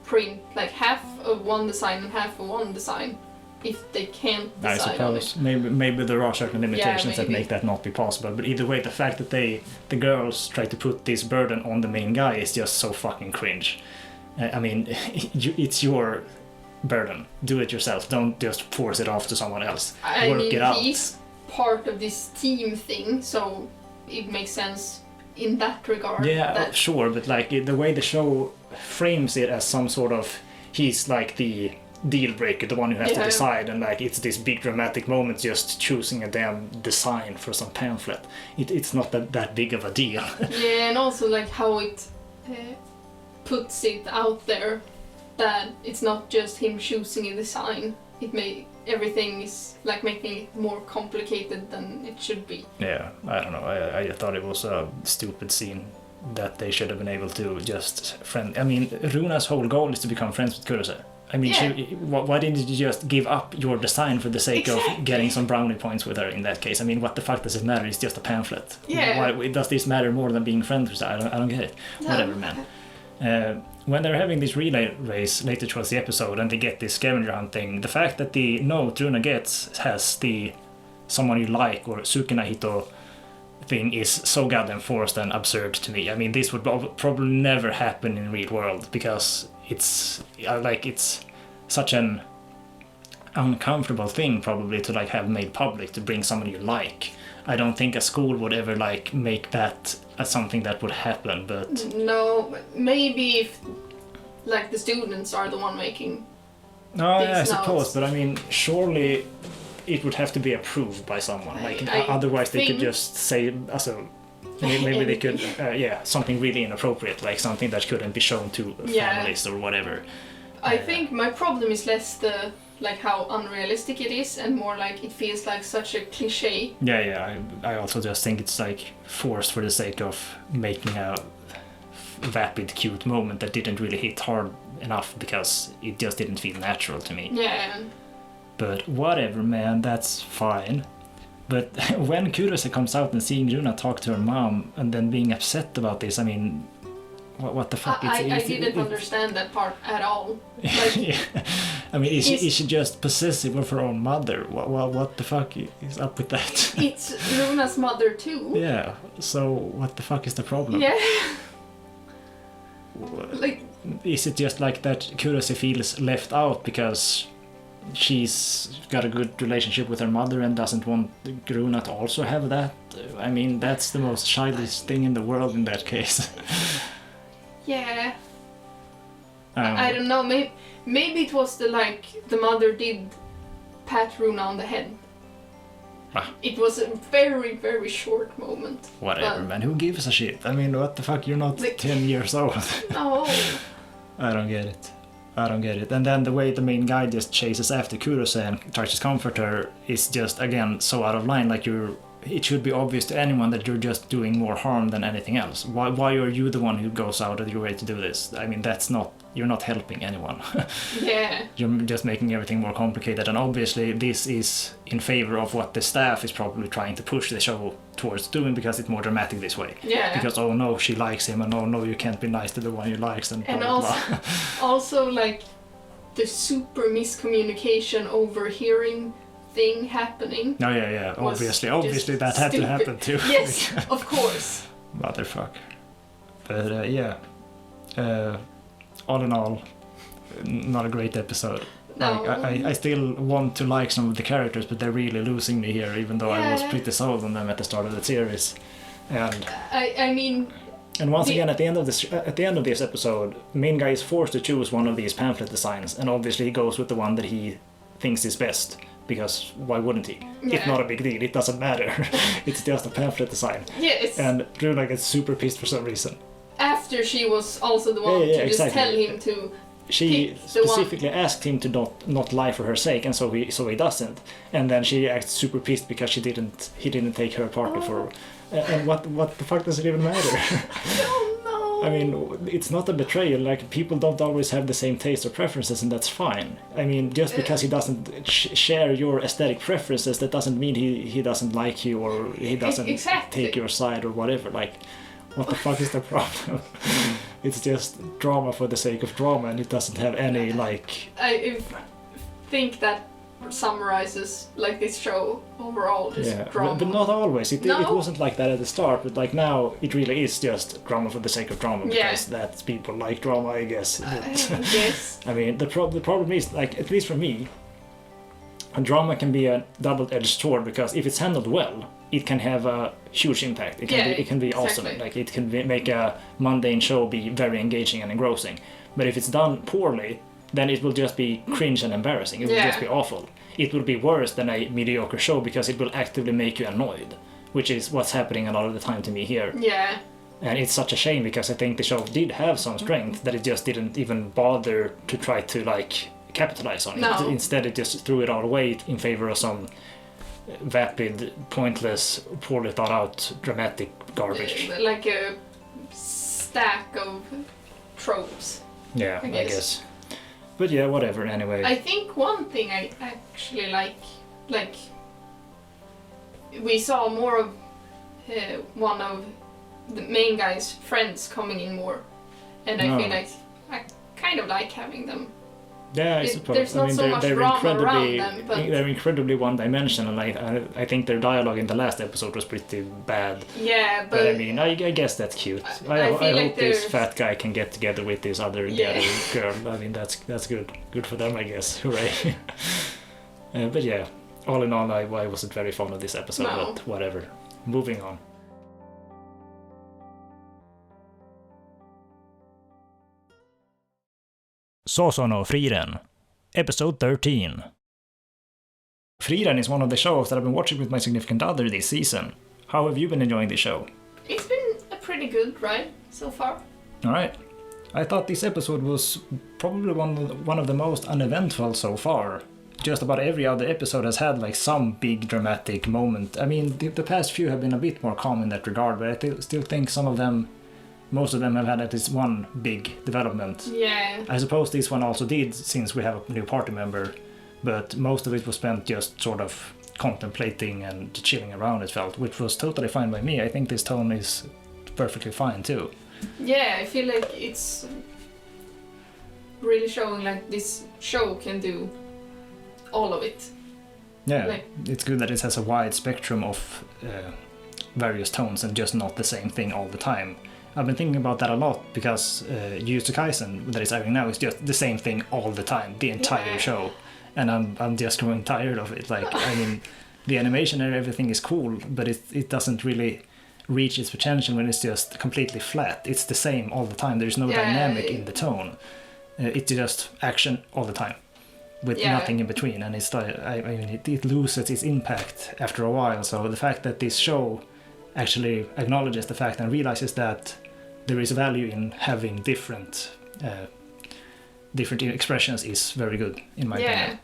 print, like, half of one design and half of one design? If they can't decide I suppose maybe there are certain limitations that make that not be possible. But either way, the fact that the girls try to put this burden on the main guy is just so fucking cringe. I mean, it's your burden. Do it yourself. Don't just force it off to someone else. Work it out. He's part of this team thing, so it makes sense in that regard. Yeah, sure, but like the way the show frames it as some sort of he's like the deal breaker, the one who has to decide, and like it's this big dramatic moment just choosing a damn design for some pamphlet. It's not that big of a deal. Yeah, and also like how it puts it out there that it's not just him choosing a design. Everything is like making it more complicated than it should be. Yeah, I don't know. I thought it was a stupid scene that they should have been able to just friend. I mean, Runa's whole goal is to become friends with Kurose. I mean, why didn't you just give up your design for the sake of getting some brownie points with her in that case? I mean, what the fuck does it matter? It's just a pamphlet. Yeah. Why does this matter more than being friends with her? I don't get it. No. Whatever, man. When they're having this relay race later towards the episode and they get this scavenger hunt thing, the fact that the note Runa gets has the someone you like or Sukinahito thing is so goddamn forced and absurd to me. I mean, this would probably never happen in real world because it's such an uncomfortable thing probably to like have made public to bring someone you like. I don't think a school would ever like make that as something that would happen, but no, maybe if like the students are the one making I suppose, but I mean surely it would have to be approved by someone. Otherwise they could just say maybe they could something really inappropriate, like something that couldn't be shown to families or whatever. I think my problem is less the like how unrealistic it is and more like it feels like such a cliche. I also just think it's like forced for the sake of making a vapid cute moment that didn't really hit hard enough because it just didn't feel natural to me. Yeah. But whatever, man, that's fine. But when Kurose comes out and seeing Runa talk to her mom and then being upset about this, I mean, what the fuck? I didn't understand that part at all. Like, I mean, is she just possessive of her own mother? What the fuck is up with that? It's Runa's mother too. Yeah, so what the fuck is the problem? Yeah. Like, is it just like that Kurose feels left out because she's got a good relationship with her mother and doesn't want Runa to also have that? I mean, that's the most childish thing in the world in that case. Yeah. I don't know. Maybe it was the mother did pat Runa on the head. It was a very, very short moment. Whatever, man. Who gives a shit? I mean, what the fuck? You're not 10 years old. No. I don't get it. And then the way the main guy just chases after Kurose and tries to comfort her is just, again, so out of line. Like it should be obvious to anyone that you're just doing more harm than anything else. Why are you the one who goes out of your way to do this? I mean, you're not helping anyone. Yeah. You're just making everything more complicated, and obviously this is in favor of what the staff is probably trying to push the show towards doing because it's more dramatic this way. Yeah. Because, oh no, she likes him, and oh no, you can't be nice to the one you likes, and blah, blah, blah. Also, like, the super miscommunication overhearing thing happening. Oh yeah. Obviously that had to happen too. Yes, of course. Motherfucker. But all in all, not a great episode. No. I still want to like some of the characters, but they're really losing me here, even though I was pretty sold on them at the start of the series. And I mean. And once again, at the end of this episode, the main guy is forced to choose one of these pamphlet designs, and obviously he goes with the one that he thinks is best. Because why wouldn't he? Yeah. It's not a big deal, it doesn't matter. It's just a pamphlet design. Yes. And Runa gets super pissed for some reason. After she was also the one to just tell him to she specifically asked him to not lie for her sake, and so he doesn't. And then she acts super pissed because he didn't take her party for. And what the fuck does it even matter? I don't know. I mean, it's not a betrayal. Like, people don't always have the same taste or preferences, and that's fine. I mean, just because he doesn't share your aesthetic preferences, that doesn't mean he doesn't like you or he doesn't take your side or whatever. Like, what the fuck is the problem? It's just drama for the sake of drama, and it doesn't have any, like... I think that summarizes like this show overall, just drama. But not always. It wasn't like that at the start, but like now it really is just drama for the sake of drama, because that's people like drama, I guess. Yes. I mean, the problem is, like, at least for me, a drama can be a double-edged sword, because if it's handled well, it can have a huge impact. It can be awesome. Like, it can make a mundane show be very engaging and engrossing. But if it's done poorly, then it will just be cringe and embarrassing. It will just be awful. It will be worse than a mediocre show, because it will actively make you annoyed, which is what's happening a lot of the time to me here. Yeah. And it's such a shame, because I think the show did have some strength, that it just didn't even bother to try to, like, capitalize on it. Instead, it just threw it all away in favor of some vapid, pointless, poorly thought out, dramatic garbage. Like a stack of tropes. Yeah, I guess. But yeah, whatever, anyway. I think one thing I actually like, we saw more of one of the main guy's friends coming in more, and I feel like I kind of like having them. Yeah, I suppose. There's not so much drama around them, but they're incredibly one-dimensional. I think their dialogue in the last episode was pretty bad. Yeah, but I mean, I guess that's cute. I hope this fat guy can get together with this other girl. I mean, that's good. Good for them, I guess. Hooray! But yeah, all in all, I wasn't very fond of this episode. But whatever. Moving on. Sousou no Frieren, episode 13. Frieren is one of the shows that I've been watching with my significant other this season. How have you been enjoying the show? It's been a pretty good ride so far. Alright. I thought this episode was probably one of the most uneventful so far. Just about every other episode has had like some big dramatic moment. I mean, the past few have been a bit more calm in that regard, but I still think most of them have had at least one big development. Yeah. I suppose this one also did, since we have a new party member, but most of it was spent just sort of contemplating and chilling around, it felt, which was totally fine by me. I think this tone is perfectly fine too. Yeah, I feel like it's really showing like this show can do all of it. Yeah, it's good that it has a wide spectrum of various tones and just not the same thing all the time. I've been thinking about that a lot, because Jujutsu Kaisen that is airing now is just the same thing all the time, the entire show, and I'm just growing tired of it. Like, I mean, the animation and everything is cool, but it doesn't really reach its potential when it's just completely flat. It's the same all the time. There's no dynamic in the tone. It's just action all the time, with nothing in between, and it's like, I mean, it loses its impact after a while. So the fact that this show actually acknowledges the fact and realizes that there is value in having different expressions is very good, in my opinion.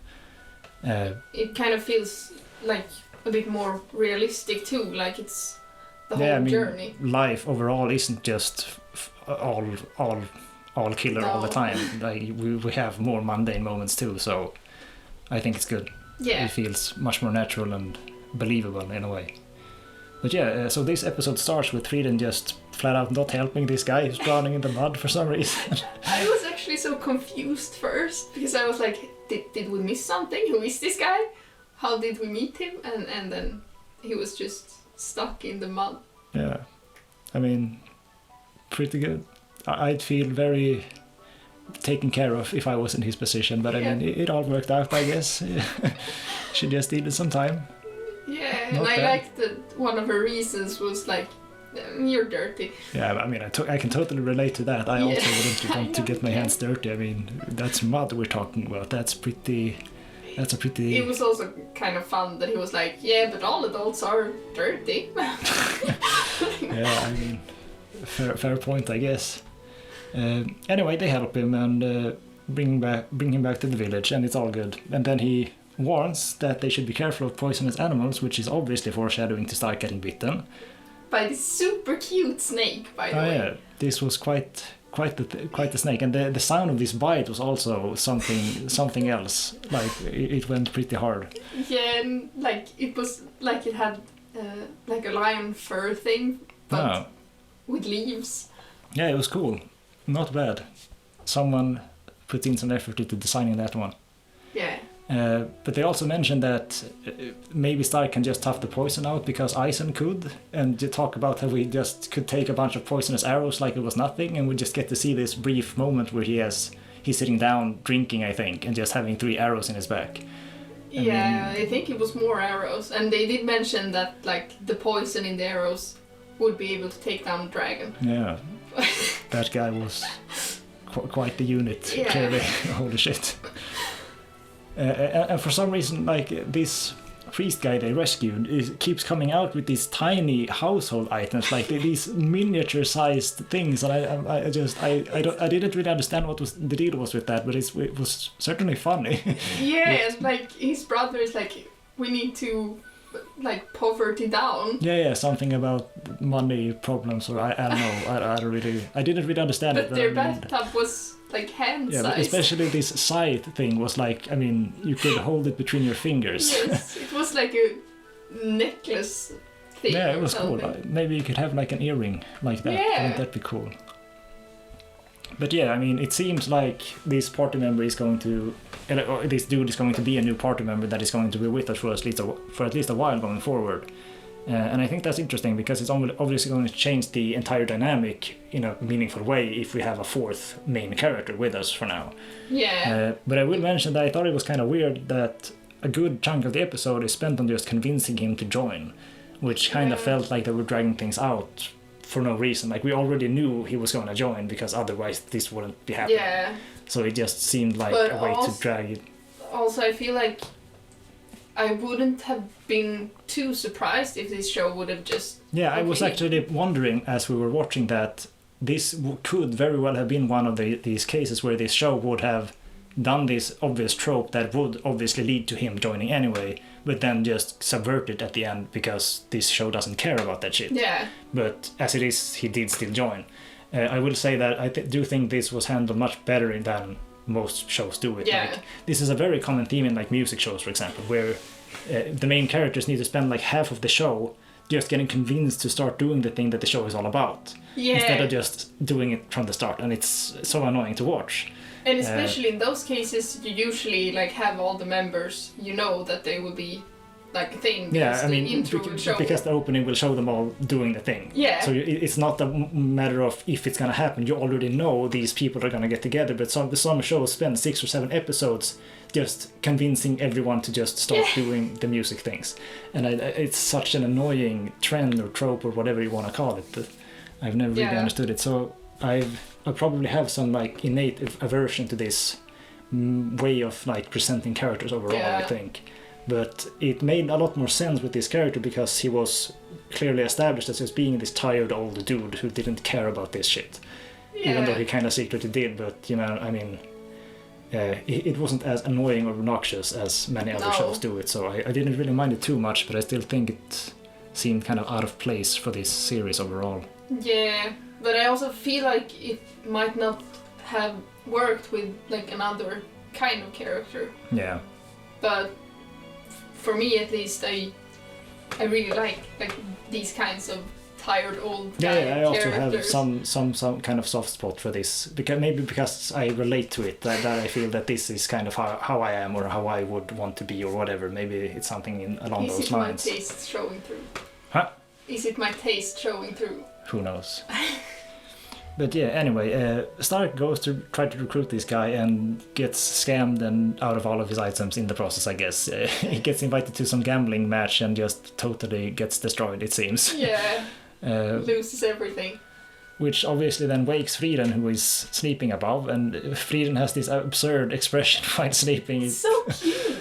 It kind of feels like a bit more realistic too, like it's the whole journey. Life overall isn't just all killer all the time. Like, we have more mundane moments too, so I think it's good. Yeah. It feels much more natural and believable in a way. But yeah, so this episode starts with Frieren just flat out not helping this guy who's drowning in the mud for some reason. I was actually so confused first, because I was like, did we miss something? Who is this guy? How did we meet him? And then he was just stuck in the mud. Yeah, I mean, pretty good. I'd feel very taken care of if I was in his position, but I mean, it all worked out, I guess. She just needed some time. Yeah, and I liked that one of her reasons was like, you're dirty. Yeah, I mean, I can totally relate to that. I also wouldn't want to get my hands dirty. I mean, that's mud we're talking about. That's a pretty... It was also kind of fun that he was like, yeah, but all adults are dirty. Yeah, I mean, fair point, I guess. Anyway, they help him and bring him back to the village, and it's all good. And then he warns that they should be careful of poisonous animals, which is obviously foreshadowing to start getting bitten. by this super cute snake, by the way. Yeah, this was quite the snake, and the sound of this bite was also something else. Like it went pretty hard. Yeah, and like it was like it had like a lion fur thing, but with leaves. Yeah, it was cool. Not bad. Someone put in some effort into designing that one. Yeah. But they also mentioned that maybe Stark can just tough the poison out because Aizen could, and they talk about how we just could take a bunch of poisonous arrows like it was nothing, and we just get to see this brief moment where he's sitting down drinking, I think, and just having 3 arrows in his back. I think it was more arrows, and they did mention that like the poison in the arrows would be able to take down the dragon. Yeah, that guy was quite the unit, clearly. Holy shit. And for some reason, like this priest guy they rescued keeps coming out with these tiny household items, like these miniature-sized things, and I didn't really understand what was the deal was with that, but it was certainly funny. Yeah, like his brother is like, we need to like poverty down. Yeah, something about money problems, or I don't know. I didn't really understand it. But their bathtub was like hand sized. Yeah, especially this scythe thing was like, I mean, you could hold it between your fingers. Yes, it was like a necklace thing. Yeah, it was cool. Maybe you could have like an earring like that. Yeah. Wouldn't that be cool? But yeah, I mean, it seems like this party member is going to, or this dude is going to be a new party member that is going to be with us for at least a while going forward. And I think that's interesting because it's obviously going to change the entire dynamic in a meaningful way if we have a 4th main character with us for now. Yeah. But I will mention that I thought it was kind of weird that a good chunk of the episode is spent on just convincing him to join, which kind of felt like they were dragging things out for no reason. Like we already knew he was going to join because otherwise this wouldn't be happening. Yeah. So it just seemed like a way to drag it. Also, I feel like I wouldn't have been too surprised if this show would have just... Yeah, I was actually wondering as we were watching that this could very well have been one of these cases where this show would have done this obvious trope that would obviously lead to him joining anyway, but then just subvert it at the end because this show doesn't care about that shit. Yeah. But as it is, he did still join. I will say that I do think this was handled much better than most shows do it. Yeah. Like, this is a very common theme in like music shows, for example, where the main characters need to spend like half of the show just getting convinced to start doing the thing that the show is all about, instead of just doing it from the start, and it's so annoying to watch. And especially in those cases, you usually like have all the members, you know that they will be like a thing. Yeah, I mean, the intro will show. because the opening will show them all doing the thing. Yeah. So it's not a matter of if it's gonna happen. You already know these people are gonna get together. But some shows spend 6 or 7 episodes just convincing everyone to just start doing the music things, and it's such an annoying trend or trope or whatever you want to call it. That I've never really understood it. So I probably have some like innate aversion to this way of like presenting characters overall. I think. But it made a lot more sense with this character because he was clearly established as just being this tired old dude who didn't care about this shit. Yeah. Even though he kind of secretly did, but you know, I mean, it wasn't as annoying or obnoxious as many other shows do it, so I didn't really mind it too much, but I still think it seemed kind of out of place for this series overall. Yeah, but I also feel like it might not have worked with like another kind of character. Yeah. But for me, at least, I really like these kinds of tired old guy I also characters. have some kind of soft spot for this because I relate to it. That I feel that this is kind of how I am or how I would want to be or whatever. Maybe it's something along those lines. Is it my taste showing through? Huh? Is it my taste showing through? Who knows? But yeah, anyway, Stark goes to try to recruit this guy and gets scammed and out of all of his items in the process, I guess. He gets invited to some gambling match and just totally gets destroyed, it seems. Yeah, loses everything. Which obviously then wakes Frieren, who is sleeping above, and Frieren has this absurd expression while sleeping. So cute!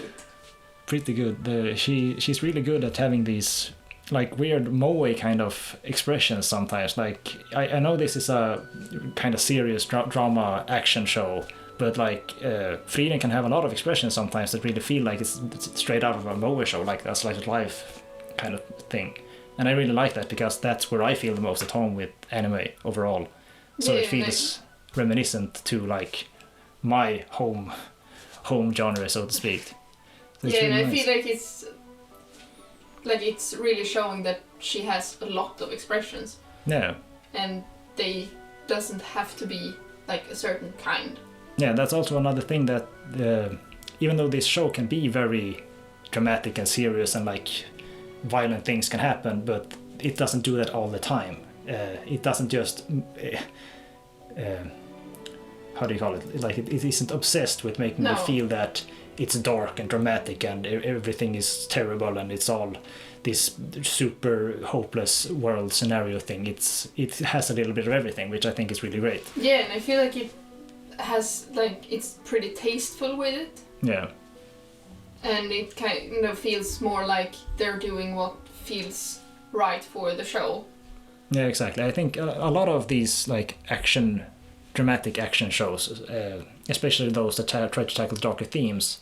Pretty good. She's really good at having these like weird moe kind of expressions sometimes. Like I know this is a kind of serious drama action show, but like Frieren can have a lot of expressions sometimes that really feel like it's straight out of a moe show, like that's like life kind of thing. And I really like that because that's where I feel the most at home with anime overall. So it feels reminiscent to like my home genre, so to speak. So yeah, really and I nice. feel like it's really showing that she has a lot of expressions. Yeah. And they doesn't have to be like a certain kind. Yeah, that's also another thing that even though this show can be very dramatic and serious and like violent things can happen, but it doesn't do that all the time. It doesn't just how do you call it? Like it isn't obsessed with making you feel that it's dark and dramatic and everything is terrible and it's all this super hopeless world scenario thing. It has a little bit of everything, which I think is really great. Yeah, and I feel like it has like it's pretty tasteful with it. Yeah. And it kind of feels more like they're doing what feels right for the show. Yeah, exactly. I think a lot of these like dramatic action shows, especially those that try to tackle darker themes,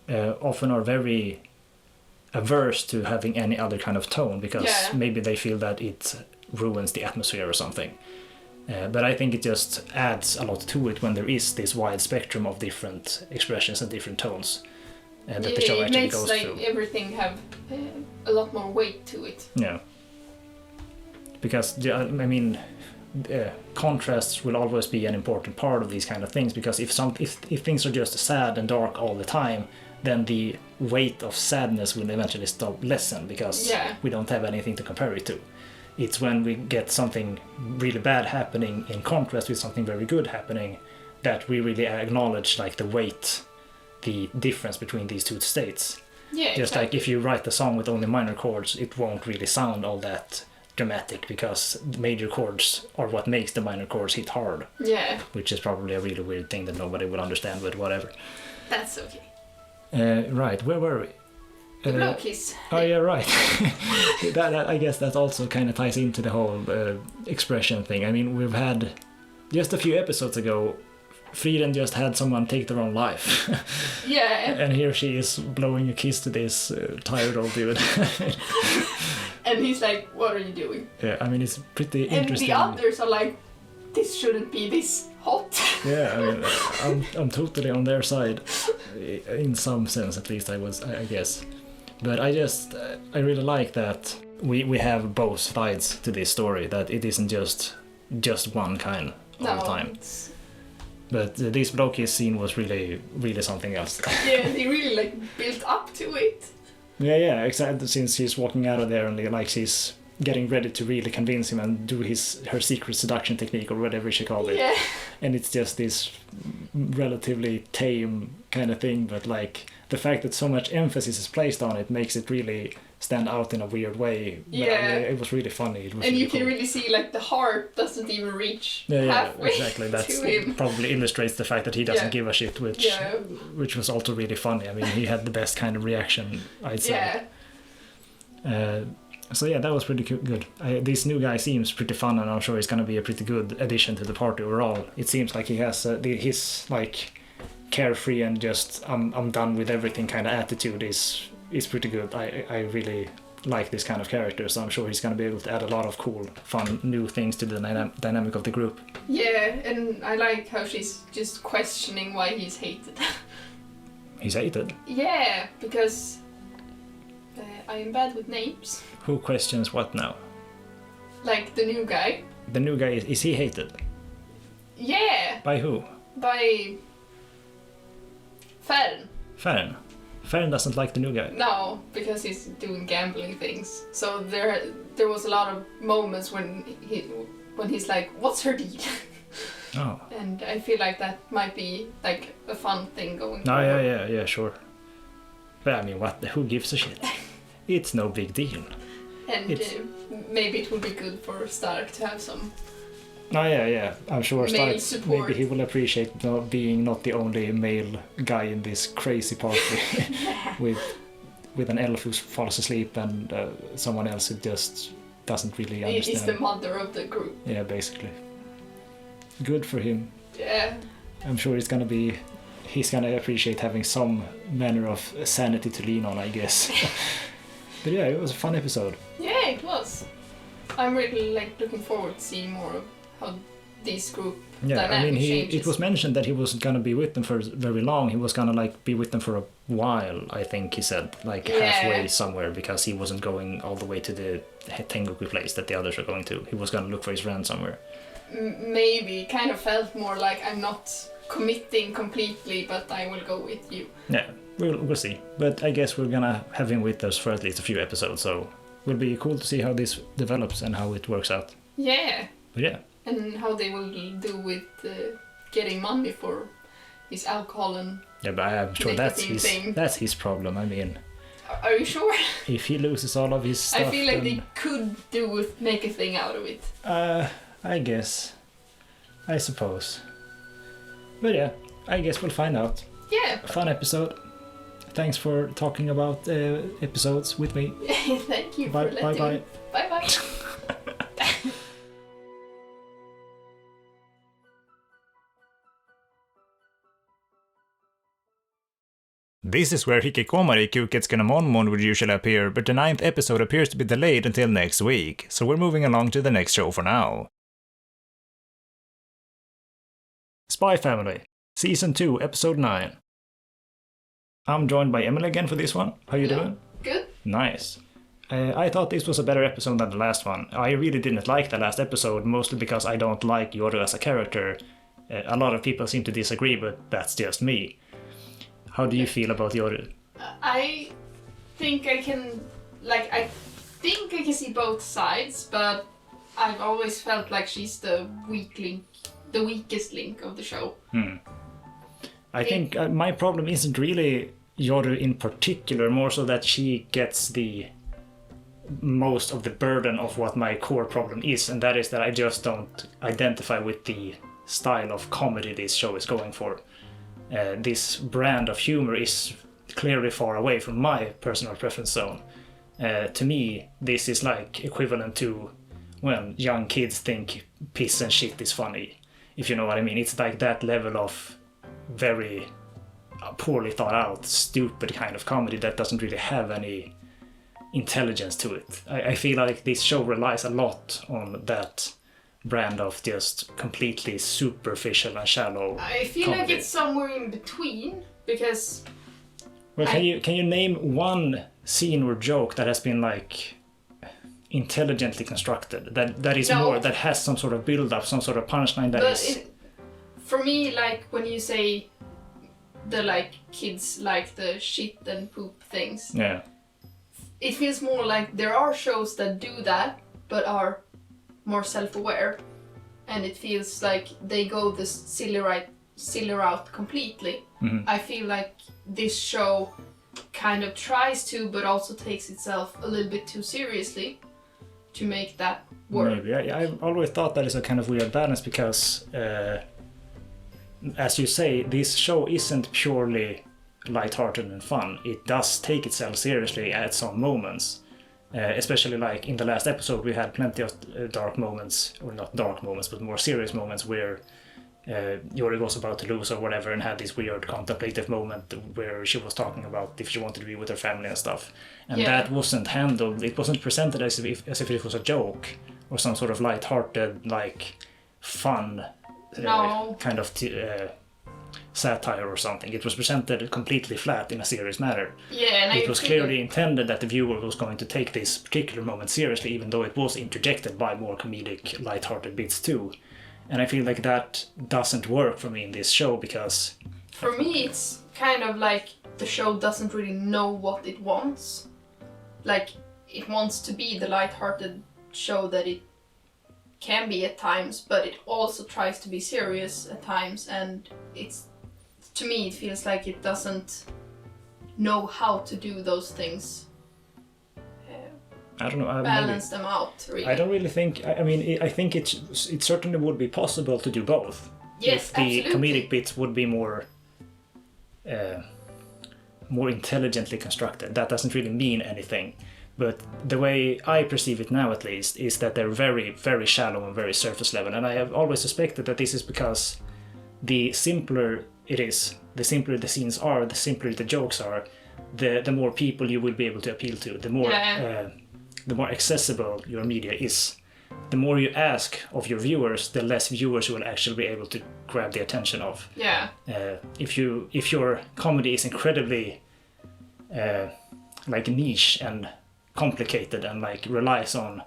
often are very averse to having any other kind of tone because maybe they feel that it ruins the atmosphere or something. But I think it just adds a lot to it when there is this wide spectrum of different expressions and different tones that the show actually goes through. It makes like everything have a lot more weight to it. Yeah. Because, I mean, contrasts will always be an important part of these kind of things, because if things are just sad and dark all the time, then the weight of sadness will eventually stop lessen because we don't have anything to compare it to. It's when we get something really bad happening in contrast with something very good happening that we really acknowledge like the weight, the difference between these two states. Yeah, just like if you write a song with only minor chords, it won't really sound all that dramatic because the major chords are what makes the minor chords hit hard. Yeah. Which is probably a really weird thing that nobody will understand, but whatever. That's okay. Right, where were we? The blow kiss. Oh yeah, right. that I guess that also kind of ties into the whole expression thing. I mean, we've had just a few episodes ago, Frieren just had someone take their own life. Yeah. And here she is blowing a kiss to this tired old dude. And he's like, "What are you doing?" Yeah, I mean, it's pretty interesting. And the others are like, "This shouldn't be this hot." Yeah, I mean, I'm totally on their side, in some sense at least. I guess, but I really like that we have both sides to this story. That it isn't just one kind all the time. But this blow kiss scene was really something else. Yeah, they really like built up to it. Yeah, exactly. Since she's walking out of there and like she's getting ready to really convince him and do her secret seduction technique or whatever she called it. Yeah. And it's just this relatively tame kind of thing, but like the fact that so much emphasis is placed on it makes it really stand out in a weird way. But, yeah. It was really funny. It was and really you can cool. really see like the heart doesn't even reach halfway exactly. That to him. probably illustrates the fact that he doesn't give a shit, which was also really funny. I mean, he had the best kind of reaction, I'd say. Yeah. So yeah, that was pretty good. This new guy seems pretty fun, and I'm sure he's going to be a pretty good addition to the party overall. It seems like he has his like carefree and just I'm done with everything kind of attitude is pretty good. I really like this kind of character, so I'm sure he's going to be able to add a lot of cool, fun, new things to the dynamic of the group. Yeah, and I like how she's just questioning why he's hated. He's hated? Yeah, because I am bad with names. Who questions what now? Like the new guy. The new guy, is he hated? Yeah! By who? By Frieren. Frieren doesn't like the new guy. No, because he's doing gambling things. So there was a lot of moments when he's like, "What's her deal?" Oh. And I feel like that might be like a fun thing going No, forward. yeah, sure. But I mean, who gives a shit? It's no big deal. And maybe it would be good for Stark to have some. Oh yeah. I'm sure male Stark, support. maybe he will appreciate being not the only male guy in this crazy party with an elf who falls asleep and someone else who just doesn't really understand. He's the mother of the group. Yeah, basically. Good for him. Yeah. I'm sure he's gonna appreciate having some manner of sanity to lean on, I guess. But yeah, it was a fun episode. Yeah, Yeah, it was. I'm really looking forward to seeing more of how this group dynamic changes. It was mentioned that he wasn't gonna be with them for very long. He was gonna be with them for a while, I think he said, halfway somewhere, because he wasn't going all the way to the Tengoku place that the others are going to. He was gonna look for his friend somewhere. Maybe. Kind of felt more like I'm not committing completely, but I will go with you. Yeah, we'll see. But I guess we're gonna have him with us for at least a few episodes, so will be cool to see how this develops and how it works out. Yeah. But yeah. And how they will do with getting money for his alcohol and but I'm sure that's his problem. I mean, are you sure? If he loses all of his stuff, I feel like they could make a thing out of it. I guess. I suppose. But yeah, I guess we'll find out. Yeah. Fun episode. Thanks for talking about episodes with me. Thank you for letting me. Bye. This is where Hikikomari, Kyuuketsuki and Monmon would usually appear, but the 9th episode appears to be delayed until next week, so we're moving along to the next show for now. Spy Family, Season 2, Episode 9. I'm joined by Emily again for this one. How you doing? Good. Nice. I thought this was a better episode than the last one. I really didn't like the last episode, mostly because I don't like Yoru as a character. A lot of people seem to disagree, but that's just me. How do you feel about Yoru? I think I can see both sides, but I've always felt like she's the weakest link of the show. I think my problem isn't really Yoru in particular, more so that she gets the most of the burden of what my core problem is, and that is that I just don't identify with the style of comedy this show is going for. This brand of humor is clearly far away from my personal preference zone. To me, this is equivalent to when young kids think piss and shit is funny, if you know what I mean. It's that level of very poorly thought out, stupid kind of comedy that doesn't really have any intelligence to it. I feel like this show relies a lot on that brand of just completely superficial and shallow I feel comedy. like it's somewhere in between, because... Well, can you name one scene or joke that has been intelligently constructed, that is more, that has some sort of build-up, some sort of punchline that is... For me, when you say the kids like the shit and poop things, yeah, it feels more like there are shows that do that, but are more self-aware, and it feels like they go the silly route completely. Mm-hmm. I feel like this show kind of tries to, but also takes itself a little bit too seriously to make that work. Maybe. I've always thought that is a kind of weird balance, because as you say, this show isn't purely lighthearted and fun. It does take itself seriously at some moments. Especially in the last episode, we had plenty of dark moments, or not dark moments, but more serious moments where Yoru was about to lose or whatever, and had this weird contemplative moment where she was talking about if she wanted to be with her family and stuff. And that wasn't handled, it wasn't presented as if it was a joke or some sort of lighthearted, fun kind of satire or something. It was presented completely flat in a serious manner. Yeah, and it was clearly intended that the viewer was going to take this particular moment seriously, even though it was interjected by more comedic, lighthearted bits too. And I feel like that doesn't work for me in this show, because... For me, it's kind of like the show doesn't really know what it wants. It wants to be the lighthearted show that it can be at times, but it also tries to be serious at times, and to me it feels like it doesn't know how to do those things. I don't know. Balance them out, really. I don't really think... I think it certainly would be possible to do both. Yes, if the absolutely. Comedic bits would be more intelligently constructed. That doesn't really mean anything. But the way I perceive it now, at least, is that they're very, very shallow and very surface level. And I have always suspected that this is because the simpler it is, the simpler the scenes are, the simpler the jokes are, the more people you will be able to appeal to, the more the more accessible your media is. The more you ask of your viewers, the less viewers you will actually be able to grab the attention of. Yeah. If your comedy is incredibly like niche and complicated and like relies on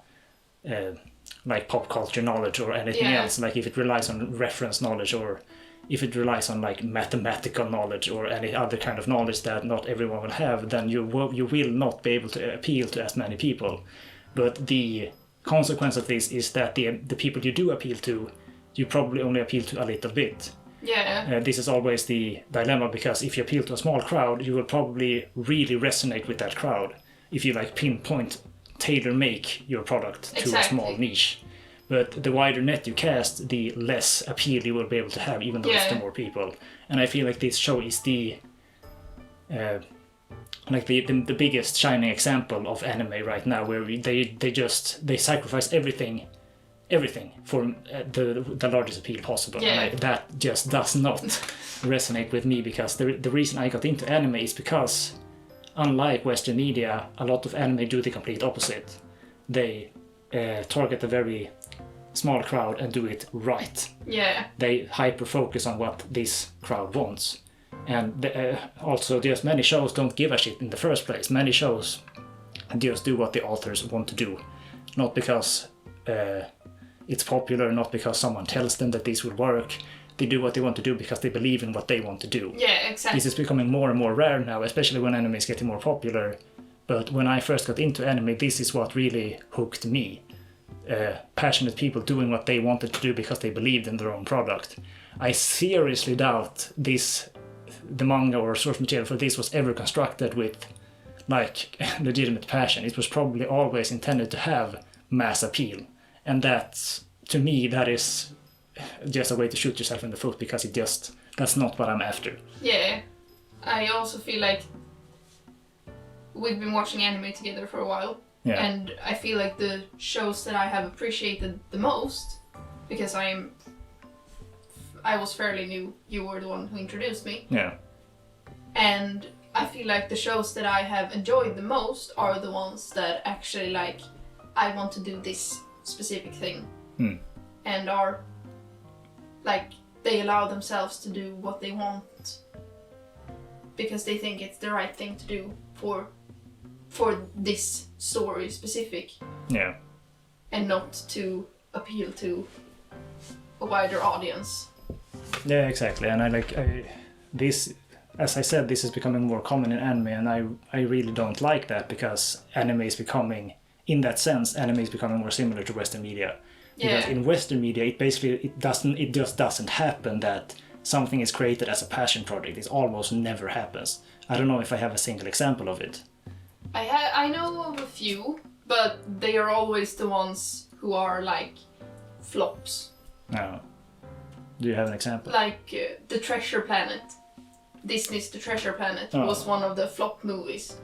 like pop culture knowledge or anything else, like if it relies on reference knowledge or if it relies on like mathematical knowledge or any other kind of knowledge that not everyone will have, then you will not be able to appeal to as many people. But the consequence of this is that the people you do appeal to, you probably only appeal to a little bit. Yeah. This is always the dilemma, because if you appeal to a small crowd, you will probably really resonate with that crowd if you like pinpoint, tailor-make your product to a small niche. But the wider net you cast, the less appeal you will be able to have, even though it's to more people. And I feel like this show is the like the biggest shining example of anime right now, where they sacrifice everything for the largest appeal possible. And that just does not resonate with me, because the reason I got into anime is because, unlike Western media, a lot of anime do the complete opposite. They target a very small crowd and do it right. Yeah. They hyper focus on what this crowd wants. And also, just many shows don't give a shit in the first place. Many shows just do what the authors want to do, not because it's popular, not because someone tells them that this will work. They do what they want to do because they believe in what they want to do. Yeah, exactly. This is becoming more and more rare now, especially when anime is getting more popular. But when I first got into anime, this is what really hooked me. Passionate people doing what they wanted to do because they believed in their own product. I seriously doubt the manga or source material for this was ever constructed with like legitimate passion. It was probably always intended to have mass appeal, and to me that is just a way to shoot yourself in the foot, because that's not what I'm after. Yeah, I also feel like we've been watching anime together for a while, and I feel like the shows that I have appreciated the most, because I was fairly new, you were the one who introduced me. Yeah. And I feel like the shows that I have enjoyed the most are the ones that actually like, I want to do this specific thing. And are like, they allow themselves to do what they want because they think it's the right thing to do for this story specific. Yeah. And not to appeal to a wider audience. Yeah, exactly. And this, as I said, this is becoming more common in anime, and I really don't like that, because anime is becoming, in that sense, anime is becoming more similar to Western media. Because in Western media, it just doesn't happen that something is created as a passion project. It almost never happens. I don't know if I have a single example of it. I know of a few, but they are always the ones who are like flops. No. Do you have an example? Like The Treasure Planet. Disney's The Treasure Planet was one of the flop movies.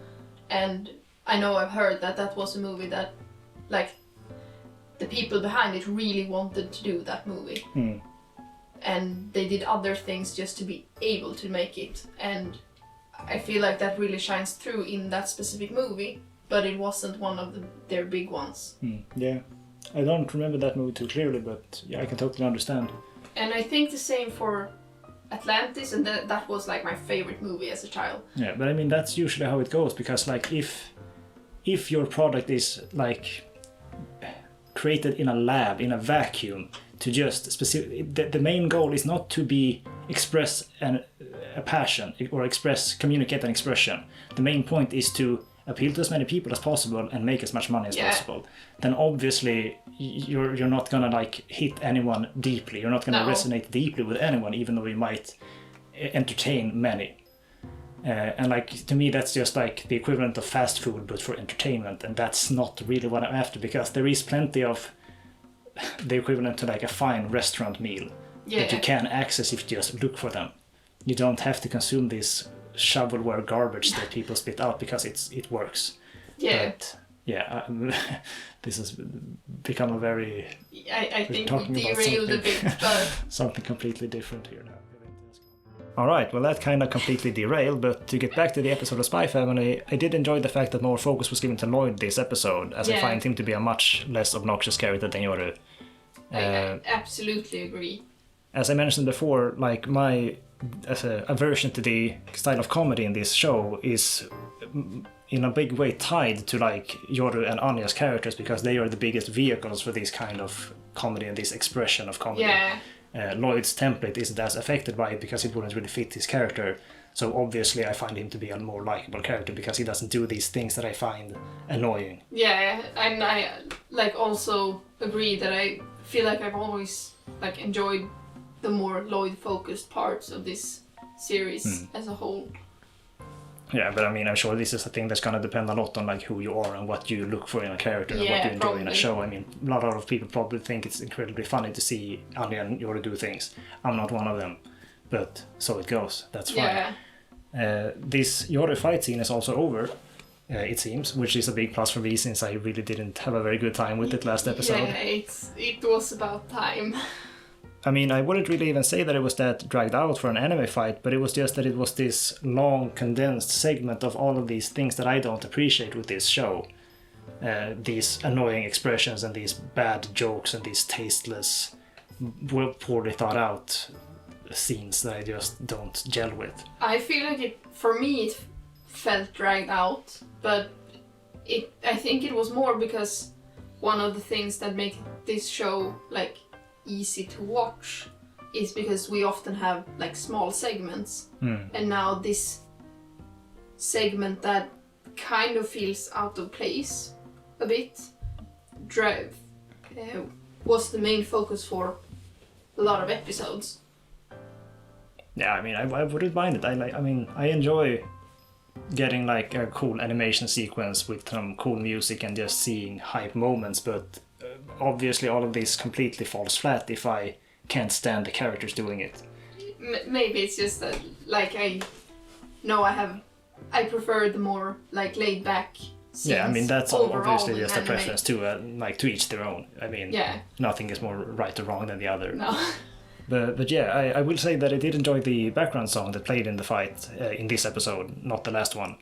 And I know I've heard that was a movie that, like, the people behind it really wanted to do that movie. And they did other things just to be able to make it. And I feel like that really shines through in that specific movie, but it wasn't one of their big ones. Yeah. I don't remember that movie too clearly, but yeah, I can totally understand. And I think the same for Atlantis, and that was like my favorite movie as a child. Yeah, but I mean, that's usually how it goes, because like if your product is like created in a lab, in a vacuum, to just the main goal is not to express a passion or communicate an expression. The main point is to appeal to as many people as possible and make as much money as possible. Then obviously you're not gonna like hit anyone deeply. You're not gonna resonate deeply with anyone, even though you might entertain many. And like, to me, that's just like the equivalent of fast food, but for entertainment, and that's not really what I'm after, because there is plenty of the equivalent to like a fine restaurant meal that you can access if you just look for them. You don't have to consume this shovelware garbage that people spit out because it works. Yeah. But yeah, this has become a very... I think we derailed a bit, but... something completely different here now. Alright, well that kind of completely derailed, but to get back to the episode of Spy Family, I did enjoy the fact that more focus was given to Lloyd this episode, as I find him to be a much less obnoxious character than Yoru. I absolutely agree. As I mentioned before, like my aversion to the style of comedy in this show is in a big way tied to like Yoru and Anya's characters, because they are the biggest vehicles for this kind of comedy and this expression of comedy. Yeah. Lloyd's template isn't as affected by it because it wouldn't really fit his character. So obviously I find him to be a more likable character because he doesn't do these things that I find annoying. Yeah, and I like also agree that I feel like I've always like enjoyed the more Lloyd-focused parts of this series as a whole. Yeah, but I mean, I'm sure this is a thing that's gonna depend a lot on like who you are and what you look for in a character and what you enjoy in a show. I mean, a lot of people probably think it's incredibly funny to see Anya and Yoru do things. I'm not one of them, but so it goes. That's fine. Yeah. This Yoru fight scene is also over, it seems, which is a big plus for me since I really didn't have a very good time with it last episode. Yeah, it was about time. I mean, I wouldn't really even say that it was that dragged out for an anime fight, but it was just that it was this long, condensed segment of all of these things that I don't appreciate with this show. These annoying expressions and these bad jokes and these tasteless, poorly thought out scenes that I just don't gel with. I feel like for me, it felt dragged out, but I think it was more because one of the things that make this show like easy to watch is because we often have like small segments, and now this segment that kind of feels out of place a bit was the main focus for a lot of episodes. Yeah, I mean, I wouldn't mind it. I enjoy getting like a cool animation sequence with some cool music and just seeing hype moments, but obviously all of this completely falls flat if I can't stand the characters doing it. Maybe it's just that like I prefer the more like laid back scenes. Yeah, I mean that's obviously just anime. a preference too, like to each their own. I mean, nothing is more right or wrong than the other. No. But yeah, I will say that I did enjoy the background song that played in the fight in this episode, not the last one,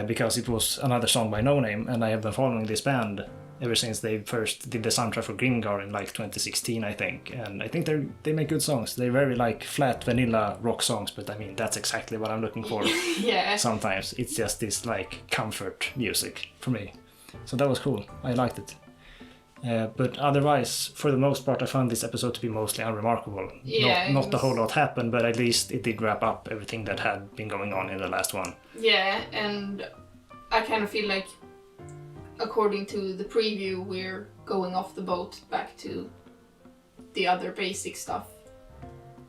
because it was another song by No Name, and I have been following this band ever since they first did the soundtrack for Grimgar in like 2016, I think. And I think they make good songs. They're very like flat vanilla rock songs, but I mean that's exactly what I'm looking for. Yeah. Sometimes it's just this like comfort music for me. So that was cool. I liked it. But otherwise, for the most part, I found this episode to be mostly unremarkable. Yeah, not a whole lot happened, but at least it did wrap up everything that had been going on in the last one. Yeah, and I kind of feel like, according to the preview, we're going off the boat back to the other basic stuff.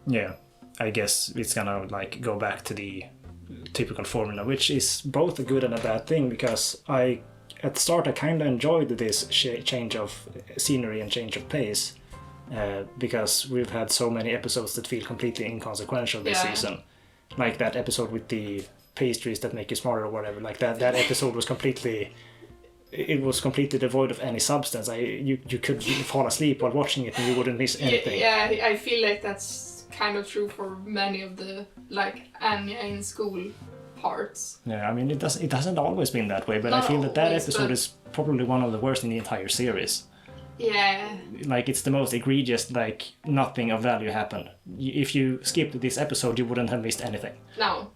Yeah, I guess it's gonna like go back to the typical formula, which is both a good and a bad thing, because at the start I kind of enjoyed this change of scenery and change of pace, because we've had so many episodes that feel completely inconsequential this season. Like that episode with the pastries that make you smarter or whatever, like that episode was completely devoid of any substance. You could fall asleep while watching it and you wouldn't miss anything. Yeah, I feel like that's kind of true for many of the like Anya in school parts. Yeah, I mean it hasn't always been that way, but I feel that episode is probably one of the worst in the entire series. Yeah. Like it's the most egregious, like nothing of value happened. If you skipped this episode, you wouldn't have missed anything. No.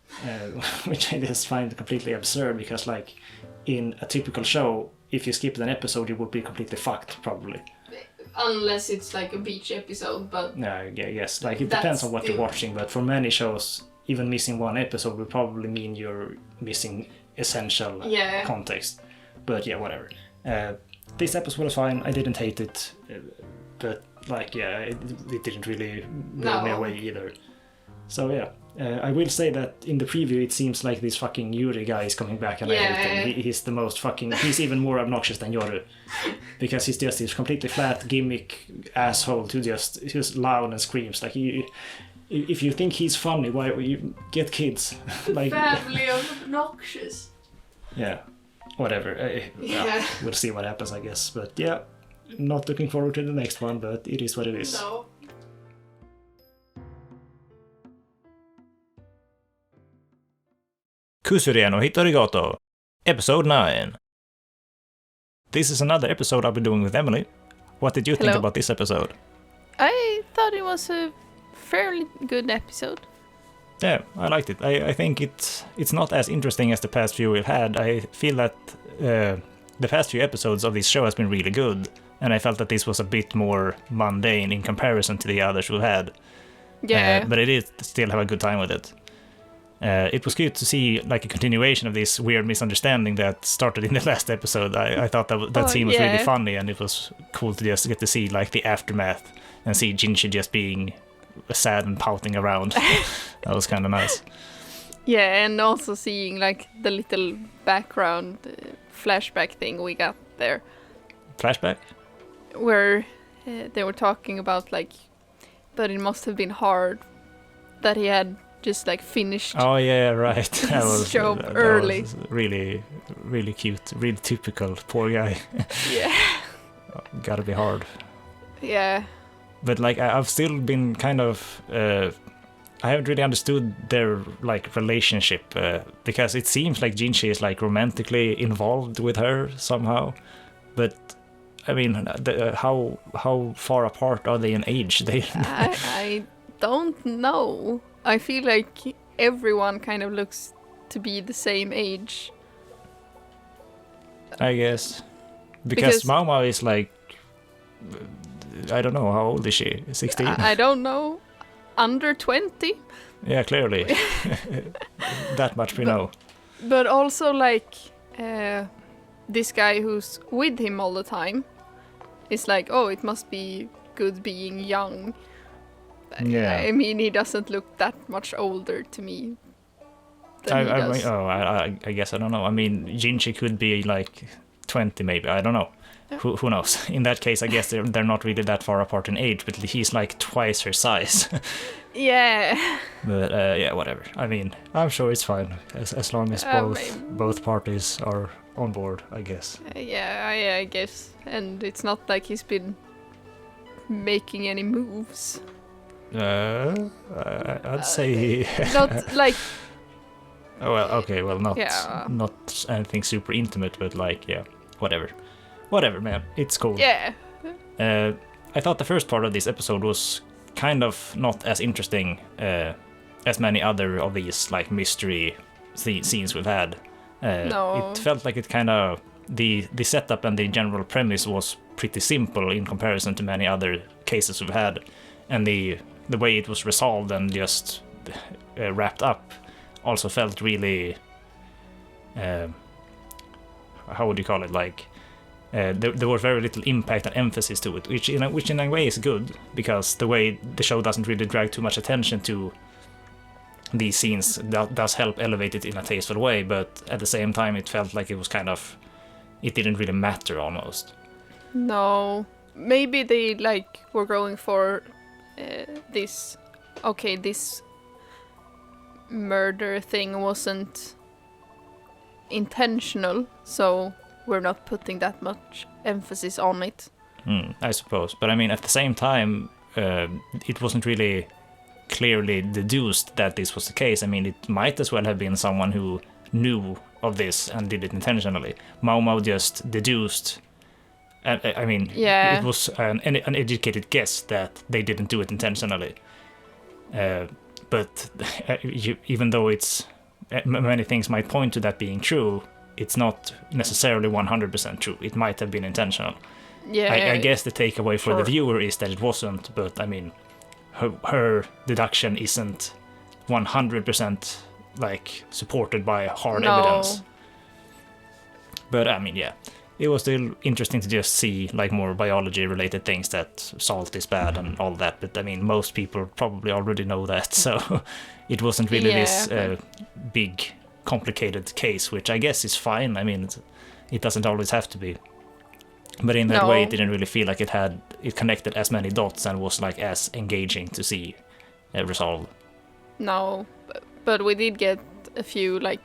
Which I just find completely absurd, because like in a typical show, if you skipped an episode, you would be completely fucked, probably. Unless it's like a beach episode, but... Yeah, yes, like it depends on what you're watching, but for many shows, even missing one episode would probably mean you're missing essential context. But yeah, whatever. This episode was fine, I didn't hate it, but like, yeah, it didn't really blow me away either. So yeah. I will say that in the preview it seems like this fucking Yuri guy is coming back, and I hate him. He's the most fucking... He's even more obnoxious than Yoru. Because he's just this completely flat gimmick asshole who just loud and screams. Like, if you think he's funny, why you get kids? Like, family of obnoxious. Yeah, whatever. We'll see what happens, I guess. But yeah, not looking forward to the next one, but it is what it is. No. Kusuriya no Hitorigoto, Episode 9. This is another episode I'll be doing with Emily. What did you think about this episode? I thought it was a fairly good episode. Yeah, I liked it. I think it's not as interesting as the past few we've had. I feel that the past few episodes of this show has been really good, and I felt that this was a bit more mundane in comparison to the others we've had. Yeah. But it is still have a good time with it. It was good to see like a continuation of this weird misunderstanding that started in the last episode. I thought that scene was really funny, and it was cool to just get to see like the aftermath and see Jinchi just being sad and pouting around. That was kind of nice. Yeah, and also seeing like the little background flashback thing we got there. Flashback? Where they were talking about like, but it must have been hard that he had just like finished. Oh yeah, right. That was job early. That was really, really cute. Really typical. Poor guy. Yeah. Gotta be hard. Yeah. But like I've still been kind of I haven't really understood their like relationship because it seems like Jinchi is like romantically involved with her somehow, but I mean how far apart are they in age? I don't know. I feel like everyone kind of looks to be the same age. I guess because Mao is like, I don't know, how old is she? 16? I don't know. Under 20? Yeah, clearly. That much we know. But also like this guy who's with him all the time is like, oh, it must be good being young. Yeah. I mean, he doesn't look that much older to me than he does. I guess I don't know. I mean, Jinchi could be like 20 maybe. I don't know. Who knows? In that case, I guess they're not really that far apart in age, but he's like twice her size. Yeah. But yeah, whatever. I mean, I'm sure it's fine as long as both parties are on board, I guess. Yeah, I guess. And it's not like he's been making any moves. I'd say not like. Oh well, okay, well not anything super intimate, but like whatever, man, it's cool. Yeah. I thought the first part of this episode was kind of not as interesting as many other of these like mystery scenes we've had. No. It felt like it kind of the setup and the general premise was pretty simple in comparison to many other cases we've had, and the way it was resolved and just wrapped up also felt really how would you call it, like there was very little impact and emphasis to it, which in a way is good, because the way the show doesn't really drag too much attention to these scenes does help elevate it in a tasteful way, but at the same time it felt like it was kind of, it didn't really matter almost. No, maybe they like were going for this murder thing wasn't intentional, so we're not putting that much emphasis on it. I suppose, but I mean at the same time it wasn't really clearly deduced that this was the case. I mean, it might as well have been someone who knew of this and did it intentionally. Mao just deduced. I mean, it was an educated guess that they didn't do it intentionally. But even though it's many things might point to that being true, it's not necessarily 100% true. It might have been intentional. Yeah. I guess the takeaway for the viewer is that it wasn't, but I mean, her deduction isn't 100% like supported by hard evidence. But I mean, yeah, it was still interesting to just see like more biology related things, that salt is bad and all that. But I mean, most people probably already know that, so it wasn't really this big complicated case, which I guess is fine. I mean, it doesn't always have to be. But in that way, it didn't really feel like it connected as many dots and was like as engaging to see resolved. No, but we did get a few like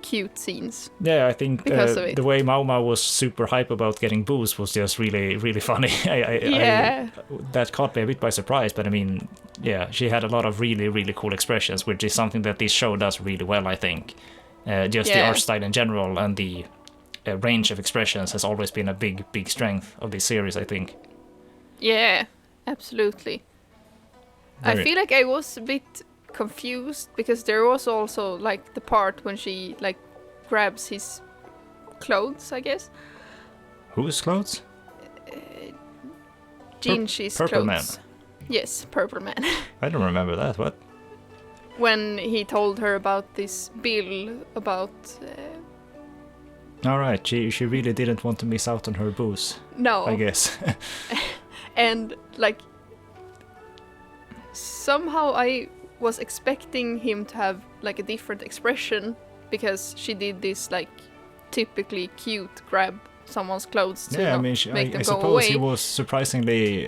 cute scenes. Yeah, I think the way Mao was super hype about getting booze was just really, really funny. That caught me a bit by surprise, but I mean, yeah, she had a lot of really, really cool expressions, which is something that this show does really well, I think. Just the art style in general and the range of expressions has always been a big strength of this series, I think. Yeah, absolutely. I feel like I was a bit confused because there was also like the part when she like grabs his clothes, I guess. Whose clothes? Jinchi's Purple clothes. Man. Yes, Purple Man. I don't remember that. What? When he told her about this bill about... All right, she really didn't want to miss out on her booze. No. I guess. And like... Somehow I was expecting him to have like a different expression because she did this like typically cute grab someone's clothes to make them I go suppose away. he was surprisingly,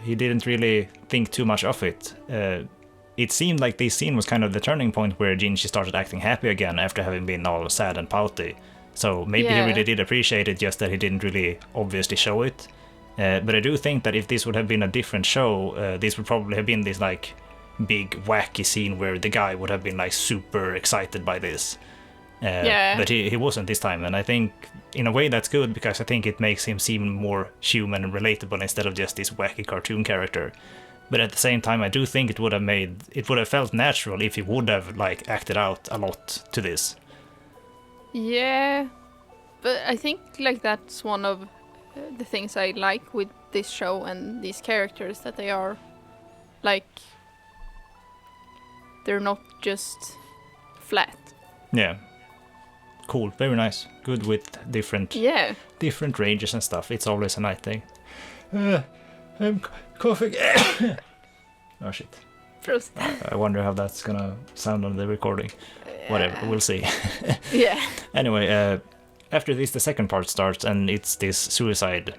he didn't really think too much of it. It seemed like this scene was kind of the turning point where Jinchi started acting happy again after having been all sad and pouty. So maybe he really did appreciate it, just that he didn't really obviously show it. But I do think that if this would have been a different show, this would probably have been this like big wacky scene where the guy would have been like super excited by this. But he wasn't this time, and I think in a way that's good because I think it makes him seem more human and relatable instead of just this wacky cartoon character. But at the same time, I do think it would have felt natural if he would have like acted out a lot to this. Yeah, but I think like that's one of the things I like with this show and these characters, that they are like they're not just flat. Yeah. Cool, very nice. Good with different ranges and stuff. It's always a nice thing. I'm coughing. Oh shit. Frost. I wonder how that's gonna sound on the recording. Whatever, we'll see. Yeah. Anyway, after this, the second part starts, and it's this suicide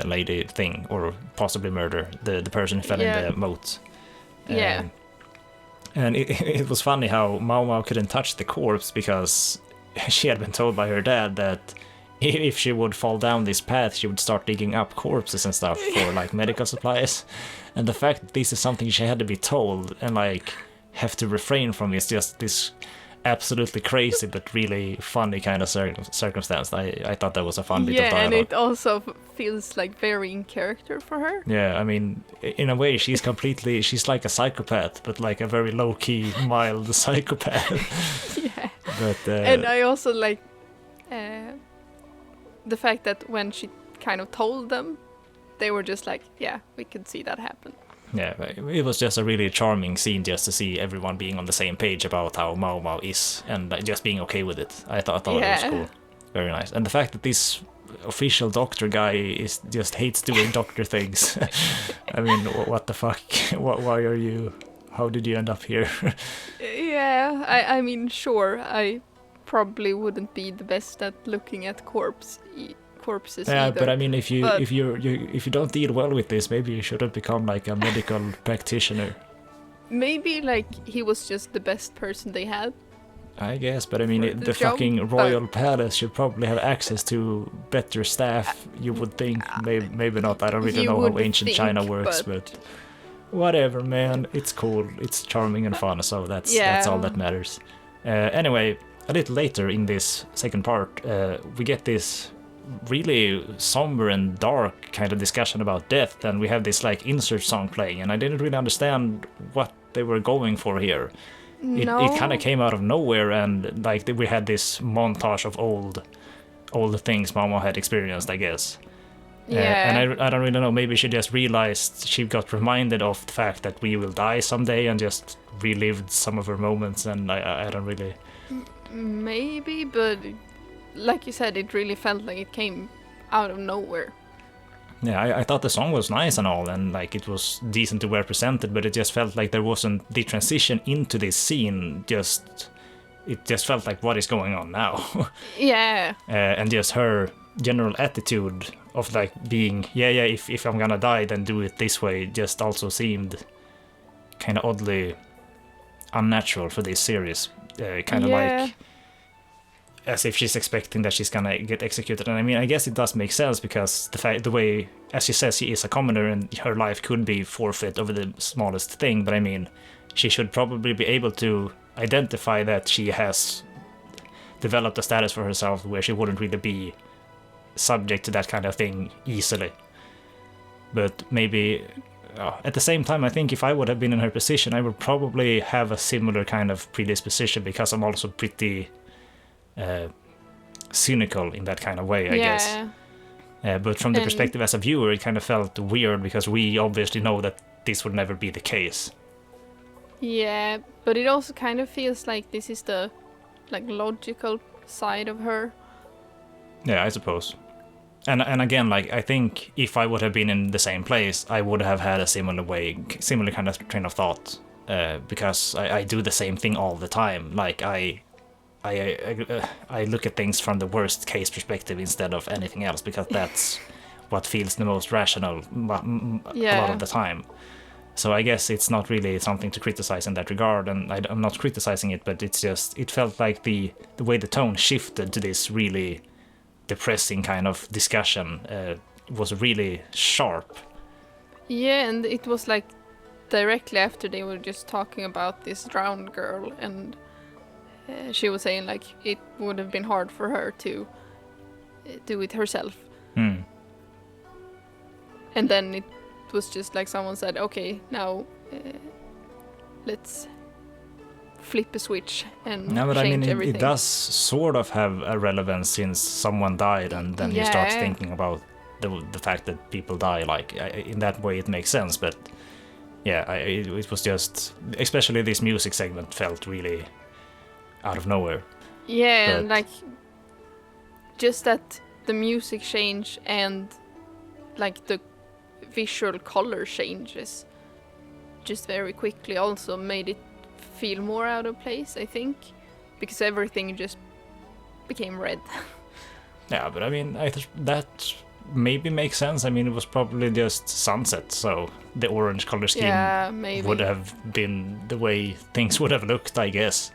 lady thing, or possibly murder. The person who fell in the moat. And it was funny how Mao Mao couldn't touch the corpse because she had been told by her dad that if she would fall down this path, she would start digging up corpses and stuff for like medical supplies. And the fact that this is something she had to be told and like have to refrain from is just this absolutely crazy but really funny kind of circumstance. I thought that was a fun bit of dialogue. And it also feels like very in character for her. Yeah, I mean, in a way, she's like a psychopath, but like a very low-key, mild psychopath. Yeah. But, and I also like the fact that when she kind of told them, they were just like, yeah, we could see that happen. Yeah, it was just a really charming scene just to see everyone being on the same page about how Mao Mao is and just being okay with it. I thought it was cool. Very nice. And the fact that this official doctor guy just hates doing doctor things. I mean, what the fuck? Why are you... How did you end up here? Yeah, I mean, sure, I probably wouldn't be the best at looking at corpses either. But I mean, if you don't deal well with this, maybe you shouldn't become like a medical practitioner. Maybe like he was just the best person they had. I guess, but I mean, the fucking royal palace should probably have access to better staff. You would think, maybe not. I don't really know how ancient China works, but whatever, man. It's cool. It's charming and fun, so that's all that matters. Anyway, a little later in this second part, we get this really somber and dark kind of discussion about death, and we have this like insert song playing, and I didn't really understand what they were going for here. It kind of came out of nowhere, and like we had this montage of old things Mama had experienced, I guess. And I don't really know, maybe she just realized, she got reminded of the fact that we will die someday and just relived some of her moments, and I don't really... Maybe, but like you said, it really felt like it came out of nowhere. Yeah, I thought the song was nice and all, and like it was decently well presented, but it just felt like there wasn't the transition into this scene. It just felt like, what is going on now? Yeah. And just her general attitude of like being, if I'm gonna die, then do it this way, just also seemed kind of oddly unnatural for this series. Kind of like as if she's expecting that she's gonna get executed. And I mean, I guess it does make sense because the way, as she says, she is a commoner and her life could be forfeit over the smallest thing. But I mean, she should probably be able to identify that she has developed a status for herself where she wouldn't really be subject to that kind of thing easily. But maybe at the same time, I think if I would have been in her position, I would probably have a similar kind of predisposition, because I'm also pretty cynical in that kind of way, I guess. But from the perspective as a viewer, it kind of felt weird, because we obviously know that this would never be the case. Yeah, but it also kind of feels like this is the logical side of her. Yeah, I suppose. And again, like, I think if I would have been in the same place, I would have had a similar kind of train of thought, because I do the same thing all the time. Like, I look at things from the worst case perspective instead of anything else, because that's what feels the most rational a lot of the time. So I guess it's not really something to criticize in that regard, and I'm not criticizing it, but it's just, it felt like the way the tone shifted to this really depressing kind of discussion was really sharp. Yeah, and it was like directly after they were just talking about this drowned girl, and she was saying like it would have been hard for her to do it herself. And then it was just like someone said, okay, now let's flip a switch and change everything. It does sort of have a relevance, since someone died, and then you start thinking about the fact that people die. Like, in that way it makes sense, but yeah, it was just, especially this music segment felt really out of nowhere. Yeah, but, and like just that the music change and like the visual color changes just very quickly also made it feel more out of place, I think, because everything just became red. Yeah, but I mean, that maybe makes sense. I mean, it was probably just sunset, so the orange color scheme would have been the way things would have looked, I guess.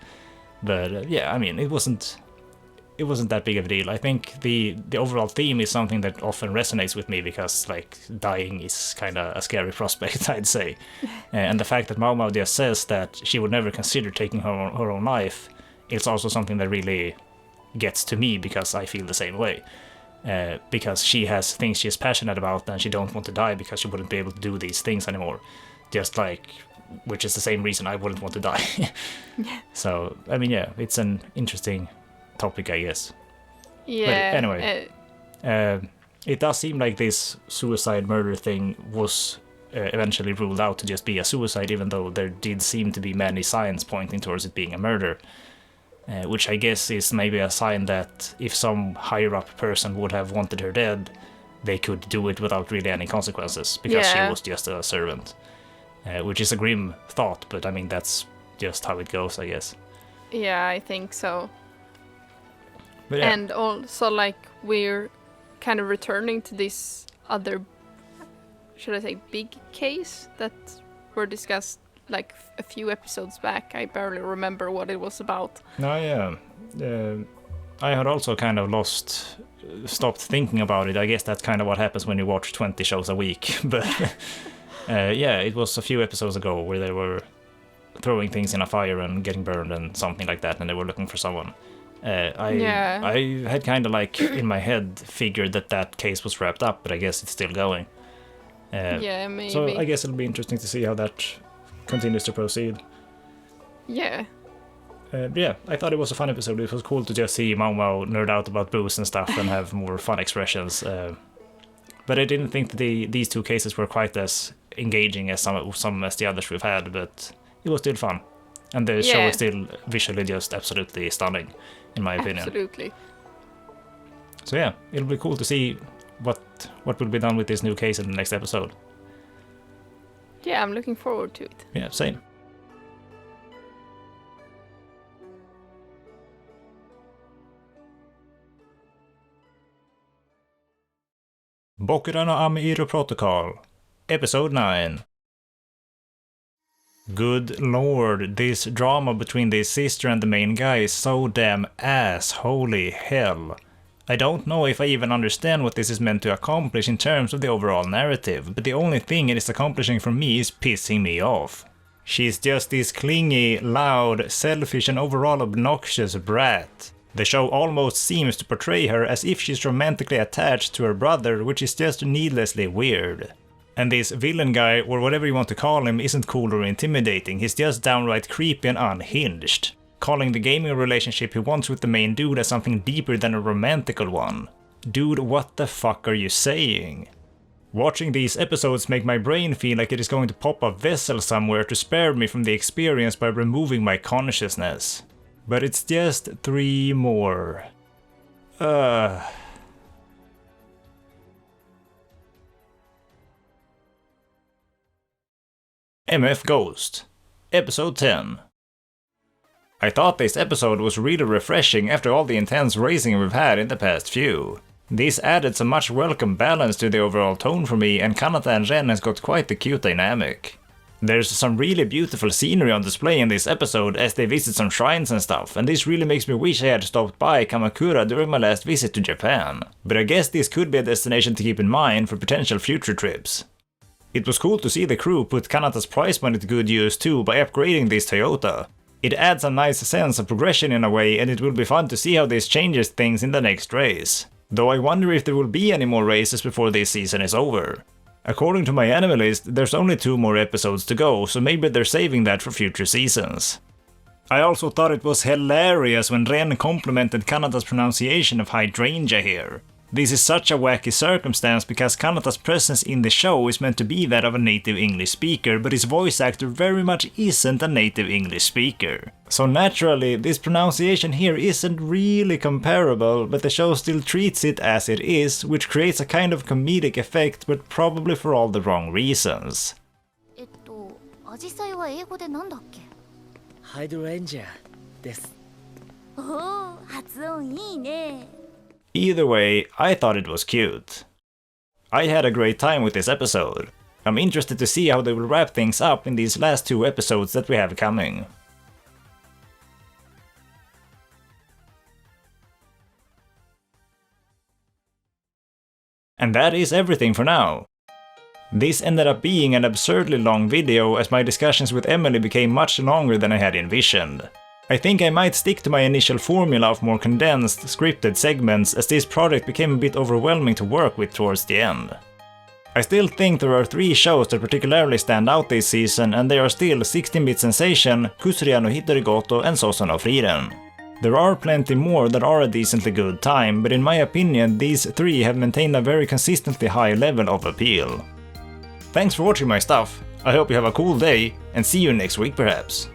But yeah, I mean, it wasn't that big of a deal. I think the overall theme is something that often resonates with me, because like dying is kind of a scary prospect, I'd say. And the fact that Mao Mao just says that she would never consider taking her own life, it's also something that really gets to me, because I feel the same way. Because she has things she's passionate about, and she don't want to die because she wouldn't be able to do these things anymore. Just like, which is the same reason I wouldn't want to die. So, I mean, yeah, it's an interesting topic, I guess. Yeah. But anyway, it does seem like this suicide murder thing was eventually ruled out to just be a suicide, even though there did seem to be many signs pointing towards it being a murder. Which I guess is maybe a sign that if some higher up person would have wanted her dead, they could do it without really any consequences, because she was just a servant. Which is a grim thought, but I mean, that's just how it goes, I guess. Yeah, I think so. But yeah. And also, like, we're kind of returning to this other, should I say, big case that were discussed like a few episodes back. I barely remember what it was about. No, yeah. I had also kind of stopped thinking about it. I guess that's kind of what happens when you watch 20 shows a week. But yeah, it was a few episodes ago where they were throwing things in a fire and getting burned and something like that, and they were looking for someone. I had kind of like in my head figured that case was wrapped up, but I guess it's still going. Yeah, maybe. So I guess it'll be interesting to see how that continues to proceed. Yeah. Yeah, I thought it was a fun episode. It was cool to just see Mao Mao nerd out about booze and stuff and have more fun expressions. But I didn't think that these two cases were quite as engaging as some as the others we've had, but it was still fun. And the show is still visually just absolutely stunning, in my opinion. Absolutely. So yeah, it'll be cool to see what will be done with this new case in the next episode. Yeah, I'm looking forward to it. Yeah, same. Bokura no Ameiro Protocol, Episode 9. Good lord, this drama between the sister and the main guy is so damn ass, holy hell. I don't know if I even understand what this is meant to accomplish in terms of the overall narrative, but the only thing it is accomplishing for me is pissing me off. She's just this clingy, loud, selfish and overall obnoxious brat. The show almost seems to portray her as if she's romantically attached to her brother, which is just needlessly weird. And this villain guy, or whatever you want to call him, isn't cool or intimidating, he's just downright creepy and unhinged, calling the gaming relationship he wants with the main dude as something deeper than a romantical one. Dude, what the fuck are you saying? Watching these episodes make my brain feel like it is going to pop a vessel somewhere to spare me from the experience by removing my consciousness. But it's just 3 more. MF Ghost, Episode 10. I thought this episode was really refreshing after all the intense racing we've had in the past few. This added some much welcome balance to the overall tone for me, and Kanata and Ren has got quite the cute dynamic. There's some really beautiful scenery on display in this episode as they visit some shrines and stuff, and this really makes me wish I had stopped by Kamakura during my last visit to Japan. But I guess this could be a destination to keep in mind for potential future trips. It was cool to see the crew put Kanata's prize money to good use too by upgrading this Toyota. It adds a nice sense of progression in a way, and it will be fun to see how this changes things in the next race. Though I wonder if there will be any more races before this season is over. According to my anime list, there's only 2 more episodes to go, so maybe they're saving that for future seasons. I also thought it was hilarious when Ren complimented Kanata's pronunciation of hydrangea here. This is such a wacky circumstance because Kanata's presence in the show is meant to be that of a native English speaker, but his voice actor very much isn't a native English speaker. So naturally, this pronunciation here isn't really comparable, but the show still treats it as it is, which creates a kind of comedic effect, but probably for all the wrong reasons. Hydrangea です。おお、発音いいね。 Either way, I thought it was cute. I had a great time with this episode. I'm interested to see how they will wrap things up in these last 2 episodes that we have coming. And that is everything for now. This ended up being an absurdly long video as my discussions with Emily became much longer than I had envisioned. I think I might stick to my initial formula of more condensed, scripted segments as this project became a bit overwhelming to work with towards the end. I still think there are 3 shows that particularly stand out this season, and they are still 16-Bit Sensation, Kusuriya no Hitorigoto and Sousou no Frieren. There are plenty more that are a decently good time, but in my opinion these 3 have maintained a very consistently high level of appeal. Thanks for watching my stuff, I hope you have a cool day, and see you next week perhaps.